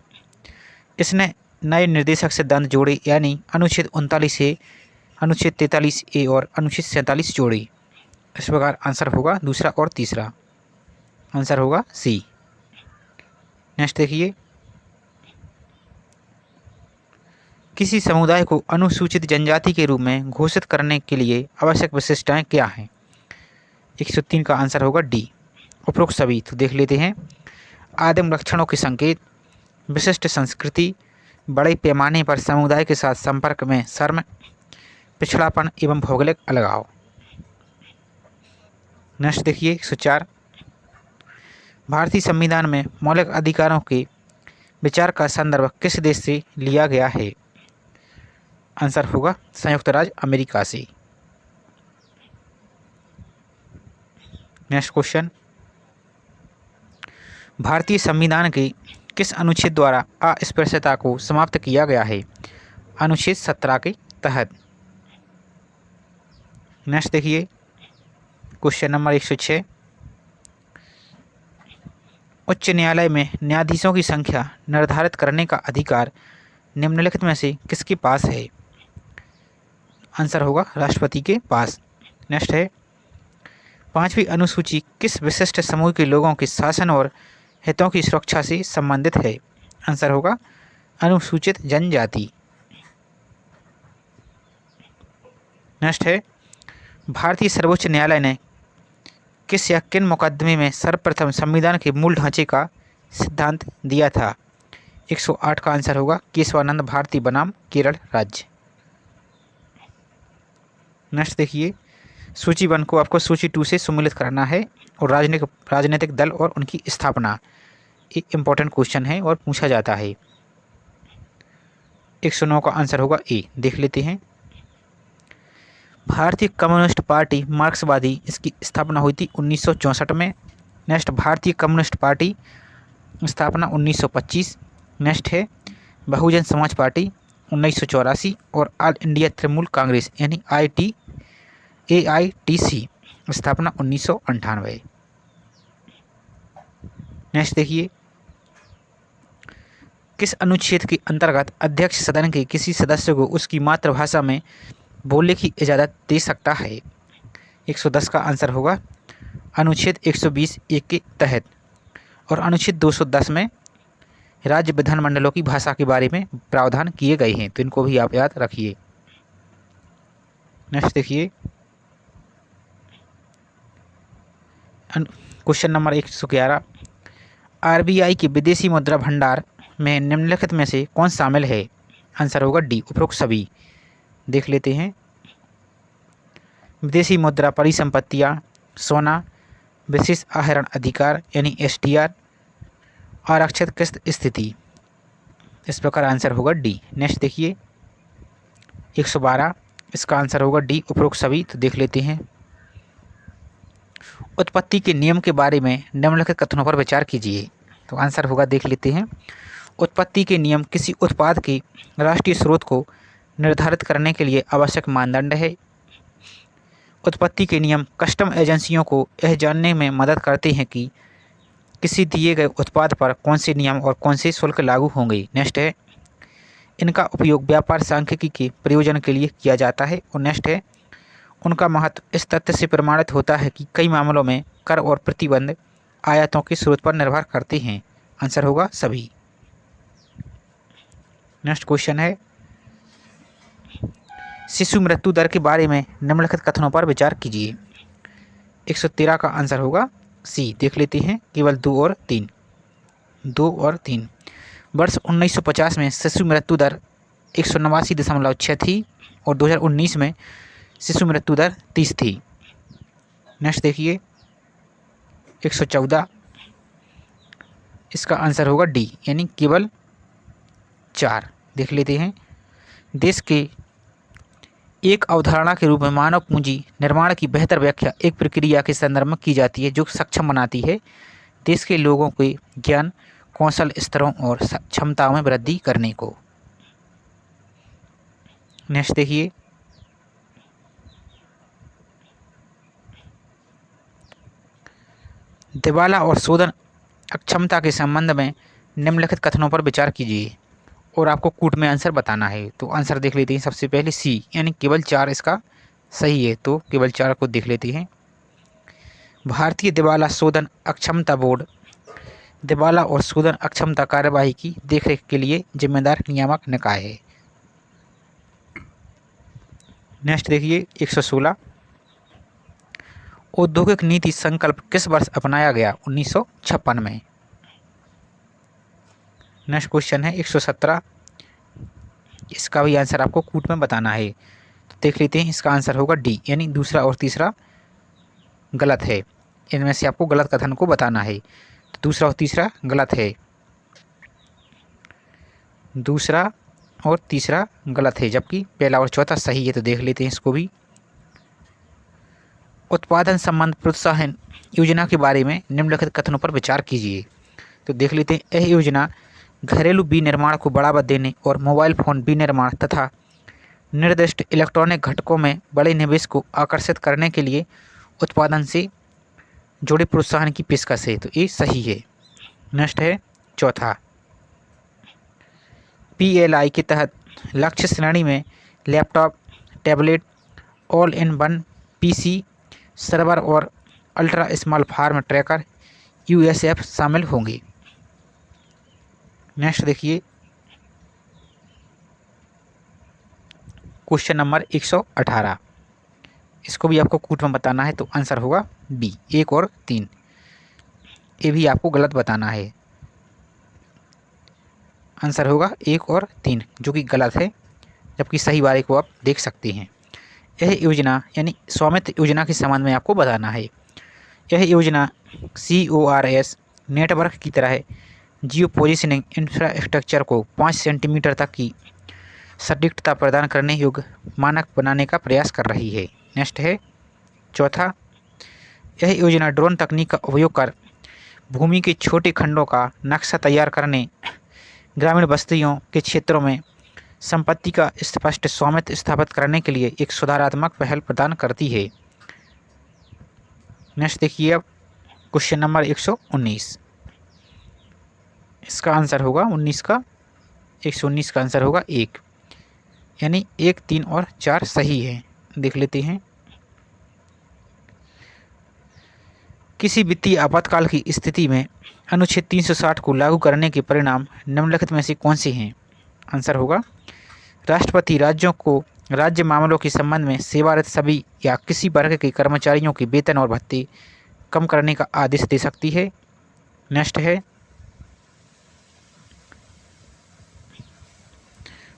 इसने नए निर्देशक सिद्धांत जोड़े, यानी अनुच्छेद 39 ए, अनुच्छेद 43 ए और अनुच्छेद 47 जोड़े। इस प्रकार आंसर होगा दूसरा और तीसरा। आंसर होगा सी। नेक्स्ट देखिए, किसी समुदाय को अनुसूचित जनजाति के रूप में घोषित करने के लिए आवश्यक विशिष्टताएं क्या हैं। 103 का आंसर होगा डी, उपरोक्त सभी। तो देख लेते हैं, आदिम लक्षणों के संकेत, विशिष्ट संस्कृति, बड़े पैमाने पर समुदाय के साथ संपर्क में शर्म, पिछड़ापन एवं भौगोलिक अलगाव। नेक्स्ट देखिए, 104, भारतीय संविधान में मौलिक अधिकारों के विचार का संदर्भ किस देश से लिया गया है। आंसर होगा संयुक्त राज्य अमेरिका से। नेक्स्ट क्वेश्चन, भारतीय संविधान के किस अनुच्छेद द्वारा अस्पृश्यता को समाप्त किया गया है। अनुच्छेद 17 के तहत। नेक्स्ट देखिए, क्वेश्चन नंबर 106, उच्च न्यायालय में न्यायाधीशों की संख्या निर्धारित करने का अधिकार निम्नलिखित में से किसके पास है। आंसर होगा राष्ट्रपति के पास। नेक्स्ट है, 5वीं अनुसूची किस विशिष्ट समूह के लोगों के शासन और हितों की सुरक्षा से संबंधित है। आंसर होगा अनुसूचित जनजाति। नेक्स्ट है, भारतीय सर्वोच्च न्यायालय ने किस या किन मुकदमे में सर्वप्रथम संविधान के मूल ढांचे का सिद्धांत दिया था। 108 का आंसर होगा केशवानंद भारती बनाम केरल राज्य। नेक्स्ट देखिए, सूची 1 को आपको सूची 2 से सम्मिलित करना है और राजनीतिक दल और उनकी स्थापना, एक इम्पॉर्टेंट क्वेश्चन है और पूछा जाता है। 109 का आंसर होगा ए। देख लेते हैं, भारतीय कम्युनिस्ट पार्टी मार्क्सवादी, इसकी स्थापना हुई थी 1964 में। नेक्स्ट, भारतीय कम्युनिस्ट पार्टी स्थापना 1925। नेक्स्ट है, बहुजन समाज पार्टी 1984 और ऑल इंडिया तृणमूल कांग्रेस यानी AITC स्थापना 1998। नेक्स्ट देखिए, किस अनुच्छेद के अंतर्गत अध्यक्ष सदन के किसी सदस्य को उसकी मातृभाषा में बोलने की इजाज़त दे सकता है? 110 का आंसर होगा अनुच्छेद 120(1) के तहत। और अनुच्छेद 210 में राज्य विधानमंडलों की भाषा के बारे में प्रावधान किए गए हैं, तो इनको भी आप याद रखिए। नेक्स्ट देखिए, क्वेश्चन नंबर 111, आरबीआई के विदेशी मुद्रा भंडार में निम्नलिखित में से कौन शामिल है? आंसर होगा डी, उपरोक्त सभी। देख लेते हैं, विदेशी मुद्रा परिसंपत्तियां, सोना, विशेष आहरण अधिकार यानी एसटीआर, आरक्षित किस्त स्थिति। इस प्रकार आंसर होगा डी। नेक्स्ट देखिए 112, इसका आंसर होगा डी, उपरोक्त सभी। तो देख लेते हैं, उत्पत्ति के नियम के बारे में निम्नलिखित कथनों पर विचार कीजिए। तो आंसर होगा, देख लेते हैं, उत्पत्ति के नियम किसी उत्पाद के राष्ट्रीय स्रोत को निर्धारित करने के लिए आवश्यक मानदंड है। उत्पत्ति के नियम कस्टम एजेंसियों को यह जानने में मदद करते हैं कि किसी दिए गए उत्पाद पर कौन से नियम और कौन से शुल्क लागू होंगे। नेक्स्ट है, इनका उपयोग व्यापार सांख्यिकी के प्रयोजन के लिए किया जाता है। और नेक्स्ट है, उनका महत्व इस तथ्य से प्रमाणित होता है कि कई मामलों में कर और प्रतिबंध आयातों के स्रोत पर निर्भर करते हैं। आंसर होगा सभी। नेक्स्ट क्वेश्चन है, शिशु मृत्यु दर के बारे में निम्नलिखित कथनों पर विचार कीजिए। 113 का आंसर होगा सी। देख लेते हैं, केवल 2 और 3। वर्ष 1950 में शिशु मृत्यु दर 189.6 थी और 2019 में शिशु मृत्यु दर 30 थी। नेक्स्ट देखिए 114, इसका आंसर होगा डी, यानी केवल 4। देख लेते हैं, देश के एक अवधारणा के रूप में मानव पूंजी निर्माण की बेहतर व्याख्या एक प्रक्रिया के संदर्भ में की जाती है जो सक्षम बनाती है देश के लोगों के ज्ञान कौशल स्तरों और क्षमताओं में वृद्धि करने को। नेक्स्ट देखिए, दिवाला और शोधन अक्षमता के संबंध में निम्नलिखित कथनों पर विचार कीजिए और आपको कूट में आंसर बताना है। तो आंसर देख लेते हैं, सबसे पहले सी, यानी केवल 4 इसका सही है। तो केवल 4 को देख लेते हैं। भारतीय दिवाला शोधन अक्षमता बोर्ड दिवाला और शोधन अक्षमता कार्यवाही की देखरेख के लिए जिम्मेदार नियामक निकाय है। नेक्स्ट देखिए 116, औद्योगिक नीति संकल्प किस वर्ष अपनाया गया? 1956 में। नेक्स्ट क्वेश्चन है 117, इसका भी आंसर आपको कूट में बताना है। तो देख लेते हैं, इसका आंसर होगा डी, यानी दूसरा और तीसरा गलत है। इनमें से आपको गलत कथन को बताना है। तो दूसरा और तीसरा गलत है, दूसरा और तीसरा गलत है, जबकि पहला और चौथा सही है। तो देख लेते हैं इसको भी। उत्पादन संबंध प्रोत्साहन योजना के बारे में निम्नलिखित कथनों पर विचार कीजिए। तो देख लेते हैं, यह योजना घरेलू विनिर्माण को बढ़ावा देने और मोबाइल फ़ोन विनिर्माण तथा निर्दिष्ट इलेक्ट्रॉनिक घटकों में बड़े निवेश को आकर्षित करने के लिए उत्पादन से जुड़े प्रोत्साहन की पेशकश है। तो ये सही है। नेक्स्ट है चौथा, PLI के तहत लक्ष्य श्रेणी में laptop, tablet, all in one PC, server और अल्ट्रा स्मॉल फार्म ट्रैकर USF शामिल होंगे। नेक्स्ट देखिए क्वेश्चन नंबर 118, इसको भी आपको कूट में बताना है। तो आंसर होगा बी, 1 और 3। ये भी आपको गलत बताना है। आंसर होगा 1 और 3, जो कि गलत है, जबकि सही वाले को आप देख सकते हैं। यह योजना यानी स्वामित्व योजना के संबंध में आपको बताना है। यह योजना CORS नेटवर्क की तरह जियो पोजिशनिंग इंफ्रास्ट्रक्चर को 5 सेंटीमीटर तक की सटीकता प्रदान करने योग्य मानक बनाने का प्रयास कर रही है। नेक्स्ट है चौथा, यह योजना ड्रोन तकनीक का उपयोग कर भूमि के छोटे खंडों का नक्शा तैयार करने, ग्रामीण बस्तियों के क्षेत्रों में संपत्ति का स्पष्ट स्वामित्व स्थापित करने के लिए एक सुधारात्मक पहल प्रदान करती है। नेक्स्ट देखिए अब क्वेश्चन नंबर 119। इसका आंसर होगा 19 का 119 का आंसर होगा 1, यानी 1, 3 और 4 सही है। देख लेते हैं। किसी वित्तीय आपातकाल की स्थिति में अनुच्छेद 360 को लागू करने के परिणाम निम्नलिखित में से कौन से हैं? आंसर होगा राष्ट्रपति राज्यों को राज्य मामलों के संबंध में सेवारत सभी या किसी वर्ग के कर्मचारियों के वेतन और भत्ते कम करने का आदेश दे सकती है। नेक्स्ट है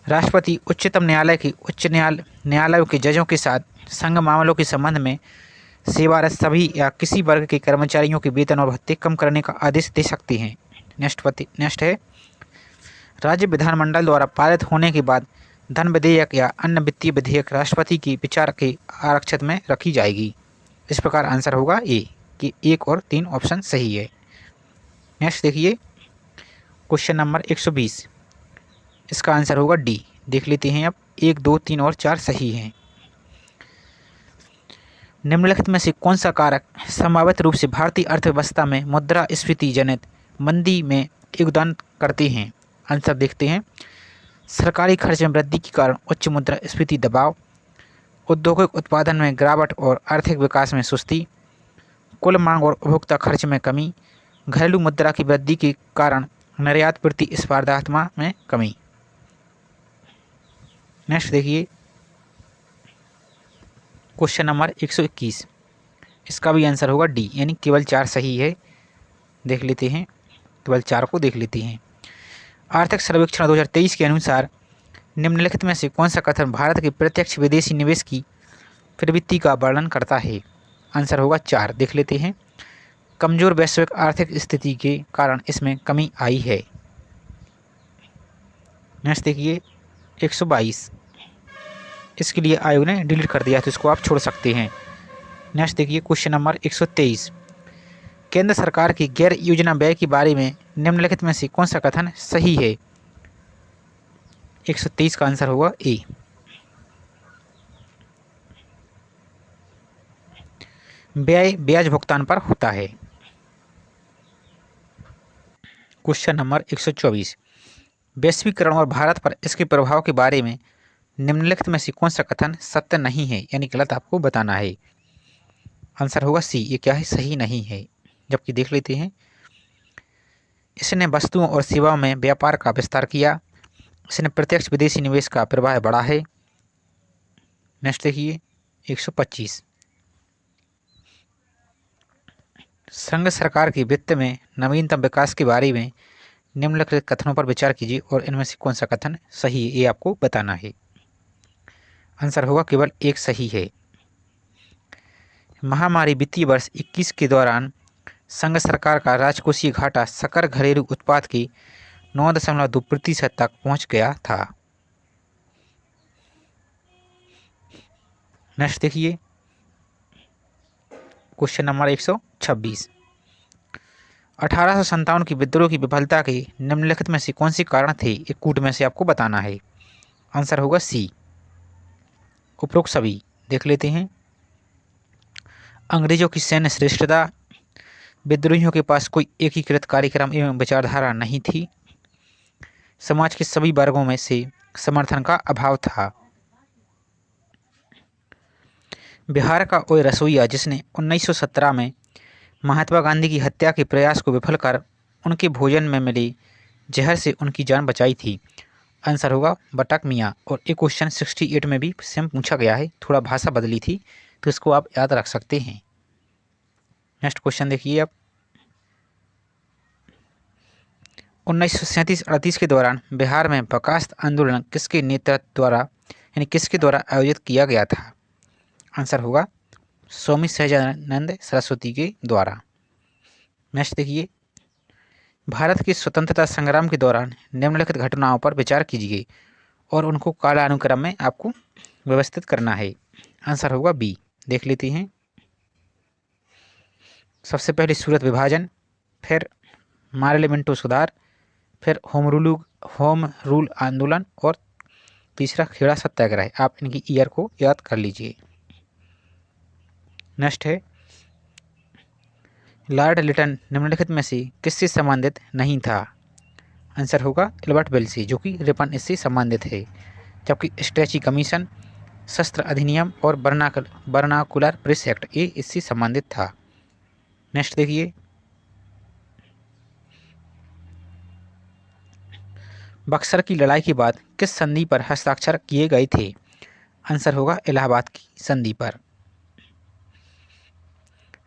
राष्ट्रपति उच्चतम न्यायालय के न्यायालयों के जजों के साथ संघ मामलों के संबंध में सेवारत सभी या किसी वर्ग के कर्मचारियों के वेतन और भत्ते कम करने का आदेश दे सकती हैं। नेक्स्ट है राज्य विधानमंडल द्वारा पारित होने के बाद धन विधेयक या अन्य वित्तीय विधेयक राष्ट्रपति के विचार के आरक्षित में रखी जाएगी। इस प्रकार आंसर होगा ए कि 1 और 3 ऑप्शन सही है। नेक्स्ट देखिए क्वेश्चन नंबर 120। इसका आंसर होगा डी। देख लेते हैं अब 1, 2, 3 और 4 सही हैं। निम्नलिखित में से कौन सा कारक संभावित रूप से भारतीय अर्थव्यवस्था में मुद्रास्फीति जनित मंदी में योगदान करते हैं? आंसर देखते हैं। सरकारी खर्च में वृद्धि के कारण उच्च मुद्रास्फीति दबाव, औद्योगिक उत्पादन में गिरावट और आर्थिक विकास में सुस्ती, कुल मांग और उपभोक्ता खर्च में कमी, घरेलू मुद्रा की वृद्धि के कारण निर्यात प्रतिस्पर्धात्मकता में कमी। नेक्स्ट देखिए क्वेश्चन नंबर 121। इसका भी आंसर होगा डी, यानी केवल 4 सही है। देख लेते हैं, केवल 4 को देख लेते हैं। आर्थिक सर्वेक्षण 2023 के अनुसार निम्नलिखित में से कौन सा कथन भारत के प्रत्यक्ष विदेशी निवेश की प्रवृत्ति का वर्णन करता है? आंसर होगा 4। देख लेते हैं। कमजोर वैश्विक आर्थिक स्थिति के कारण इसमें कमी आई है। नेक्स्ट देखिए 122। इसके लिए आयोग ने डिलीट कर दिया, तो इसको आप छोड़ सकते हैं। नेक्स्ट देखिए क्वेश्चन नंबर 123। केंद्र सरकार की गैर योजना व्यय के बारे में निम्नलिखित में से कौन सा कथन सही है? 123 का आंसर होगा ए। व्यय ब्याज भुगतान पर होता है। Question number 124। वैश्वीकरण और भारत पर इसके प्रभाव के बारे में निम्नलिखित में से कौन सा कथन सत्य नहीं है, यानी गलत आपको बताना है? आंसर होगा सी। ये क्या है? सही नहीं है। जबकि देख लेते हैं। इसने वस्तुओं और सेवाओं में व्यापार का विस्तार किया, इसने प्रत्यक्ष विदेशी निवेश का प्रवाह बढ़ा है। नेक्स्ट देखिए 125। संघ सरकार की वित्त में नवीनतम विकास के बारे में निम्नलिखित कथनों पर विचार कीजिए और इनमें से कौन सा कथन सही है, ये आपको बताना है। आंसर होगा केवल 1 सही है। महामारी वित्तीय वर्ष 21 के दौरान संघ सरकार का राजकोषीय घाटा सकल घरेलू उत्पाद की 9.2% तक पहुंच गया था। नेक्स्ट देखिए क्वेश्चन नंबर 126। 1857 की विद्रोह की विफलता के निम्नलिखित में से कौन से कारण थे? एक कूट में से आपको बताना है। आंसर होगा सी, उपरोक्त सभी। देख लेते हैं। अंग्रेजों की सैन्य श्रेष्ठता, विद्रोहियों के पास कोई एकीकृत कार्यक्रम एवं विचारधारा नहीं थी, समाज के सभी वर्गों में से समर्थन का अभाव था। बिहार का कोई रसोइया जिसने 1917 में महात्मा गांधी की हत्या के प्रयास को विफल कर उनके भोजन में मिली जहर से उनकी जान बचाई थी। आंसर होगा बटक मियाँ। और एक क्वेश्चन 68 में भी सेम पूछा गया है, थोड़ा भाषा बदली थी, तो इसको आप याद रख सकते हैं। नेक्स्ट क्वेश्चन देखिए आप। 1937-38 के दौरान बिहार में बर्खास्त आंदोलन किसके नेतृत्व द्वारा, यानी किसके द्वारा आयोजित किया गया था? आंसर होगा स्वामी सहजानंद सरस्वती के द्वारा। नेक्स्ट देखिए। भारत के स्वतंत्रता संग्राम के दौरान निम्नलिखित घटनाओं पर विचार कीजिए और उनको कालानुक्रम में आपको व्यवस्थित करना है। आंसर होगा बी। देख लेते हैं। सबसे पहले सूरत विभाजन, फिर मार्लिमेंटो सुधार, फिर होम रूल आंदोलन और तीसरा खेड़ा सत्याग्रह। आप इनकी ईयर को याद कर लीजिए। नेक्स्ट है लॉर्ड लिटन निम्नलिखित में से किससे संबंधित नहीं था? आंसर होगा एल्बर्ट बेल से, जो कि रिपन इससे संबंधित है। जबकि स्ट्रेची कमीशन, शस्त्र अधिनियम और बर्नाकुलर प्रेस एक्ट ये इससे संबंधित था। नेक्स्ट देखिए, बक्सर की लड़ाई के बाद किस संधि पर हस्ताक्षर किए गए थे? आंसर होगा इलाहाबाद की संधि पर।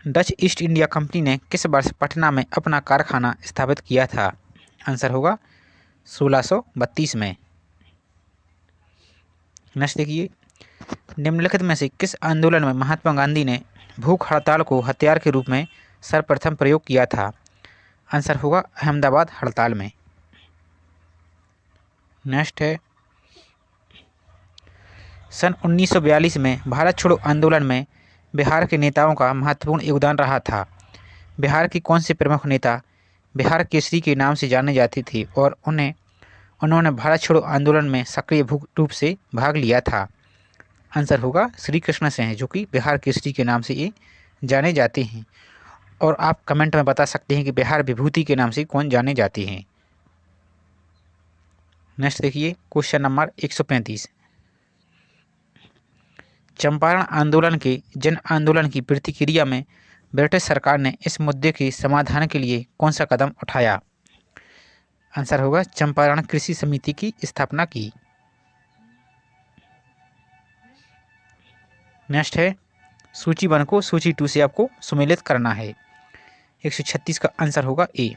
डच ईस्ट इंडिया कंपनी ने किस वर्ष पटना में अपना कारखाना स्थापित किया था? आंसर होगा 1632 में। नेक्स्ट देखिए, निम्नलिखित में से किस आंदोलन में महात्मा गांधी ने भूख हड़ताल को हथियार के रूप में सर्वप्रथम प्रयोग किया था? आंसर होगा अहमदाबाद हड़ताल में। नेक्स्ट है, सन 1942 में भारत छोड़ो आंदोलन में बिहार के नेताओं का महत्वपूर्ण योगदान रहा था। बिहार की कौन सी प्रमुख नेता बिहार केसरी के नाम से जाने जाती थी और उन्होंने भारत छोड़ो आंदोलन में सक्रिय रूप से भाग लिया था? आंसर होगा श्री कृष्ण सिंह, जो कि बिहार केसरी के नाम से ये जाने जाते हैं। और आप कमेंट में बता सकते हैं कि बिहार विभूति के नाम से कौन जाने जाते हैं। नेक्स्ट देखिए, क्वेश्चन नंबर 135। चंपारण आंदोलन के जन आंदोलन की प्रतिक्रिया में ब्रिटिश सरकार ने इस मुद्दे के समाधान के लिए कौन सा कदम उठाया? आंसर होगा चंपारण कृषि समिति की स्थापना की। नेक्स्ट है, सूची 1 को सूची 2 से आपको सुमेलित करना है। 136 का आंसर होगा ए।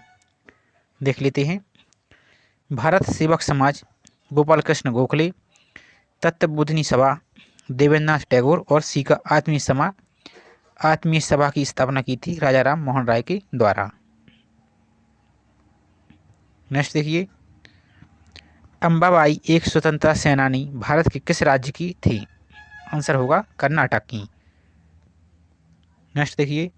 देख लेते हैं। भारत सेवक समाज, गोपाल कृष्ण गोखले, तत्वबोधिनी सभा, देवेंद्रनाथ टैगोर और सी का आत्मीय सभा की स्थापना की थी राजा राम मोहन राय के द्वारा। नेक्स्ट देखिए, अंबाबाई एक स्वतंत्रता सेनानी भारत के किस राज्य की थी? आंसर होगा कर्नाटक की। नेक्स्ट देखिए,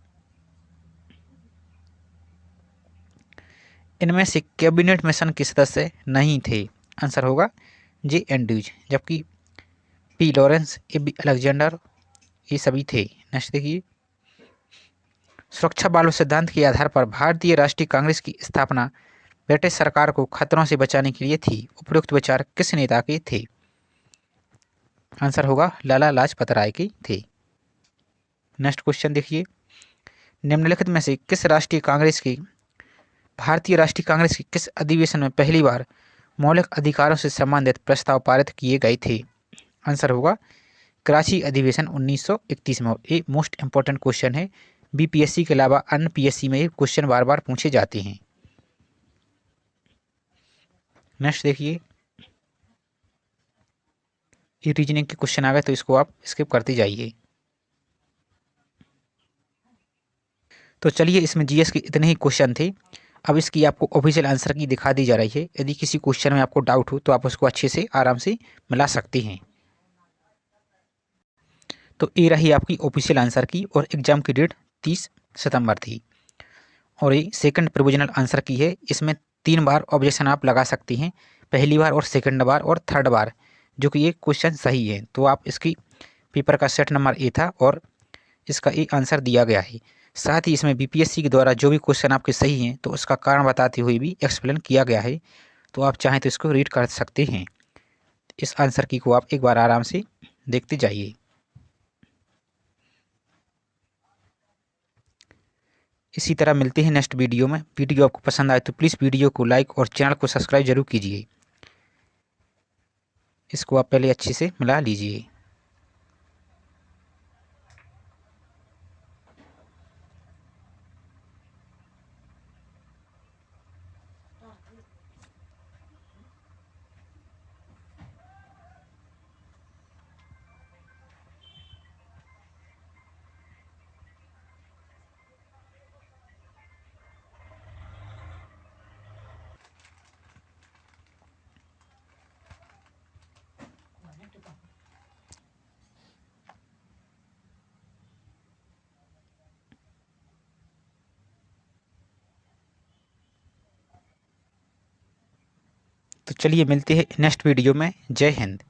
इनमें से कैबिनेट मिशन के सदस्य नहीं थे? आंसर होगा जे एंड्रूज, जबकि P Lawrence, A B Alexander ये सभी थे। नेक्स्ट देखिए, सुरक्षा बालू सिद्धांत के आधार पर भारतीय राष्ट्रीय कांग्रेस की स्थापना ब्रिटिश सरकार को खतरों से बचाने के लिए थी। उपरोक्त विचार किस नेता के थे? आंसर होगा लाला लाजपत राय के थे। नेक्स्ट क्वेश्चन देखिए, निम्नलिखित में से भारतीय राष्ट्रीय कांग्रेस के किस अधिवेशन में पहली बार मौलिक अधिकारों से संबंधित प्रस्ताव पारित किए गए थे? आंसर होगा कराची अधिवेशन 1931 में। ये मोस्ट इंपॉर्टेंट क्वेश्चन है, बीपीएससी के अलावा अन्य पीएससी में ये क्वेश्चन बार बार पूछे जाते हैं। नेक्स्ट देखिए, ये रीजनिंग के क्वेश्चन आ गए तो इसको आप स्किप करते जाइए। तो चलिए, इसमें जीएस के इतने ही क्वेश्चन थे। अब इसकी आपको ऑफिशियल आंसर की दिखा दी जा रही है। यदि किसी क्वेश्चन में आपको डाउट हो तो आप उसको अच्छे से आराम से मिला सकते हैं। तो ये रही आपकी ऑफिशियल आंसर की, और एग्जाम की डेट 30 सितंबर थी। और ये सेकंड प्रोविजनल आंसर की है। इसमें 3 बार ऑब्जेक्शन आप लगा सकती हैं, पहली बार और सेकंड बार और थर्ड बार, जो कि ये क्वेश्चन सही है। तो आप इसकी पेपर का सेट नंबर ए था और इसका ये आंसर दिया गया है। साथ ही इसमें बीपीएससी के द्वारा जो भी क्वेश्चन आपके सही हैं तो उसका कारण बताते हुए भी एक्सप्लेन किया गया है। तो आप चाहें तो इसको रीड कर सकते हैं। इस आंसर की को आप एक बार आराम से देखते जाइए। इसी तरह मिलते हैं नेक्स्ट वीडियो में। वीडियो आपको पसंद आए तो प्लीज़ वीडियो को लाइक और चैनल को सब्सक्राइब जरूर कीजिए। इसको आप पहले अच्छे से मिला लीजिए। तो चलिए मिलते हैं नेक्स्ट वीडियो में। जय हिंद।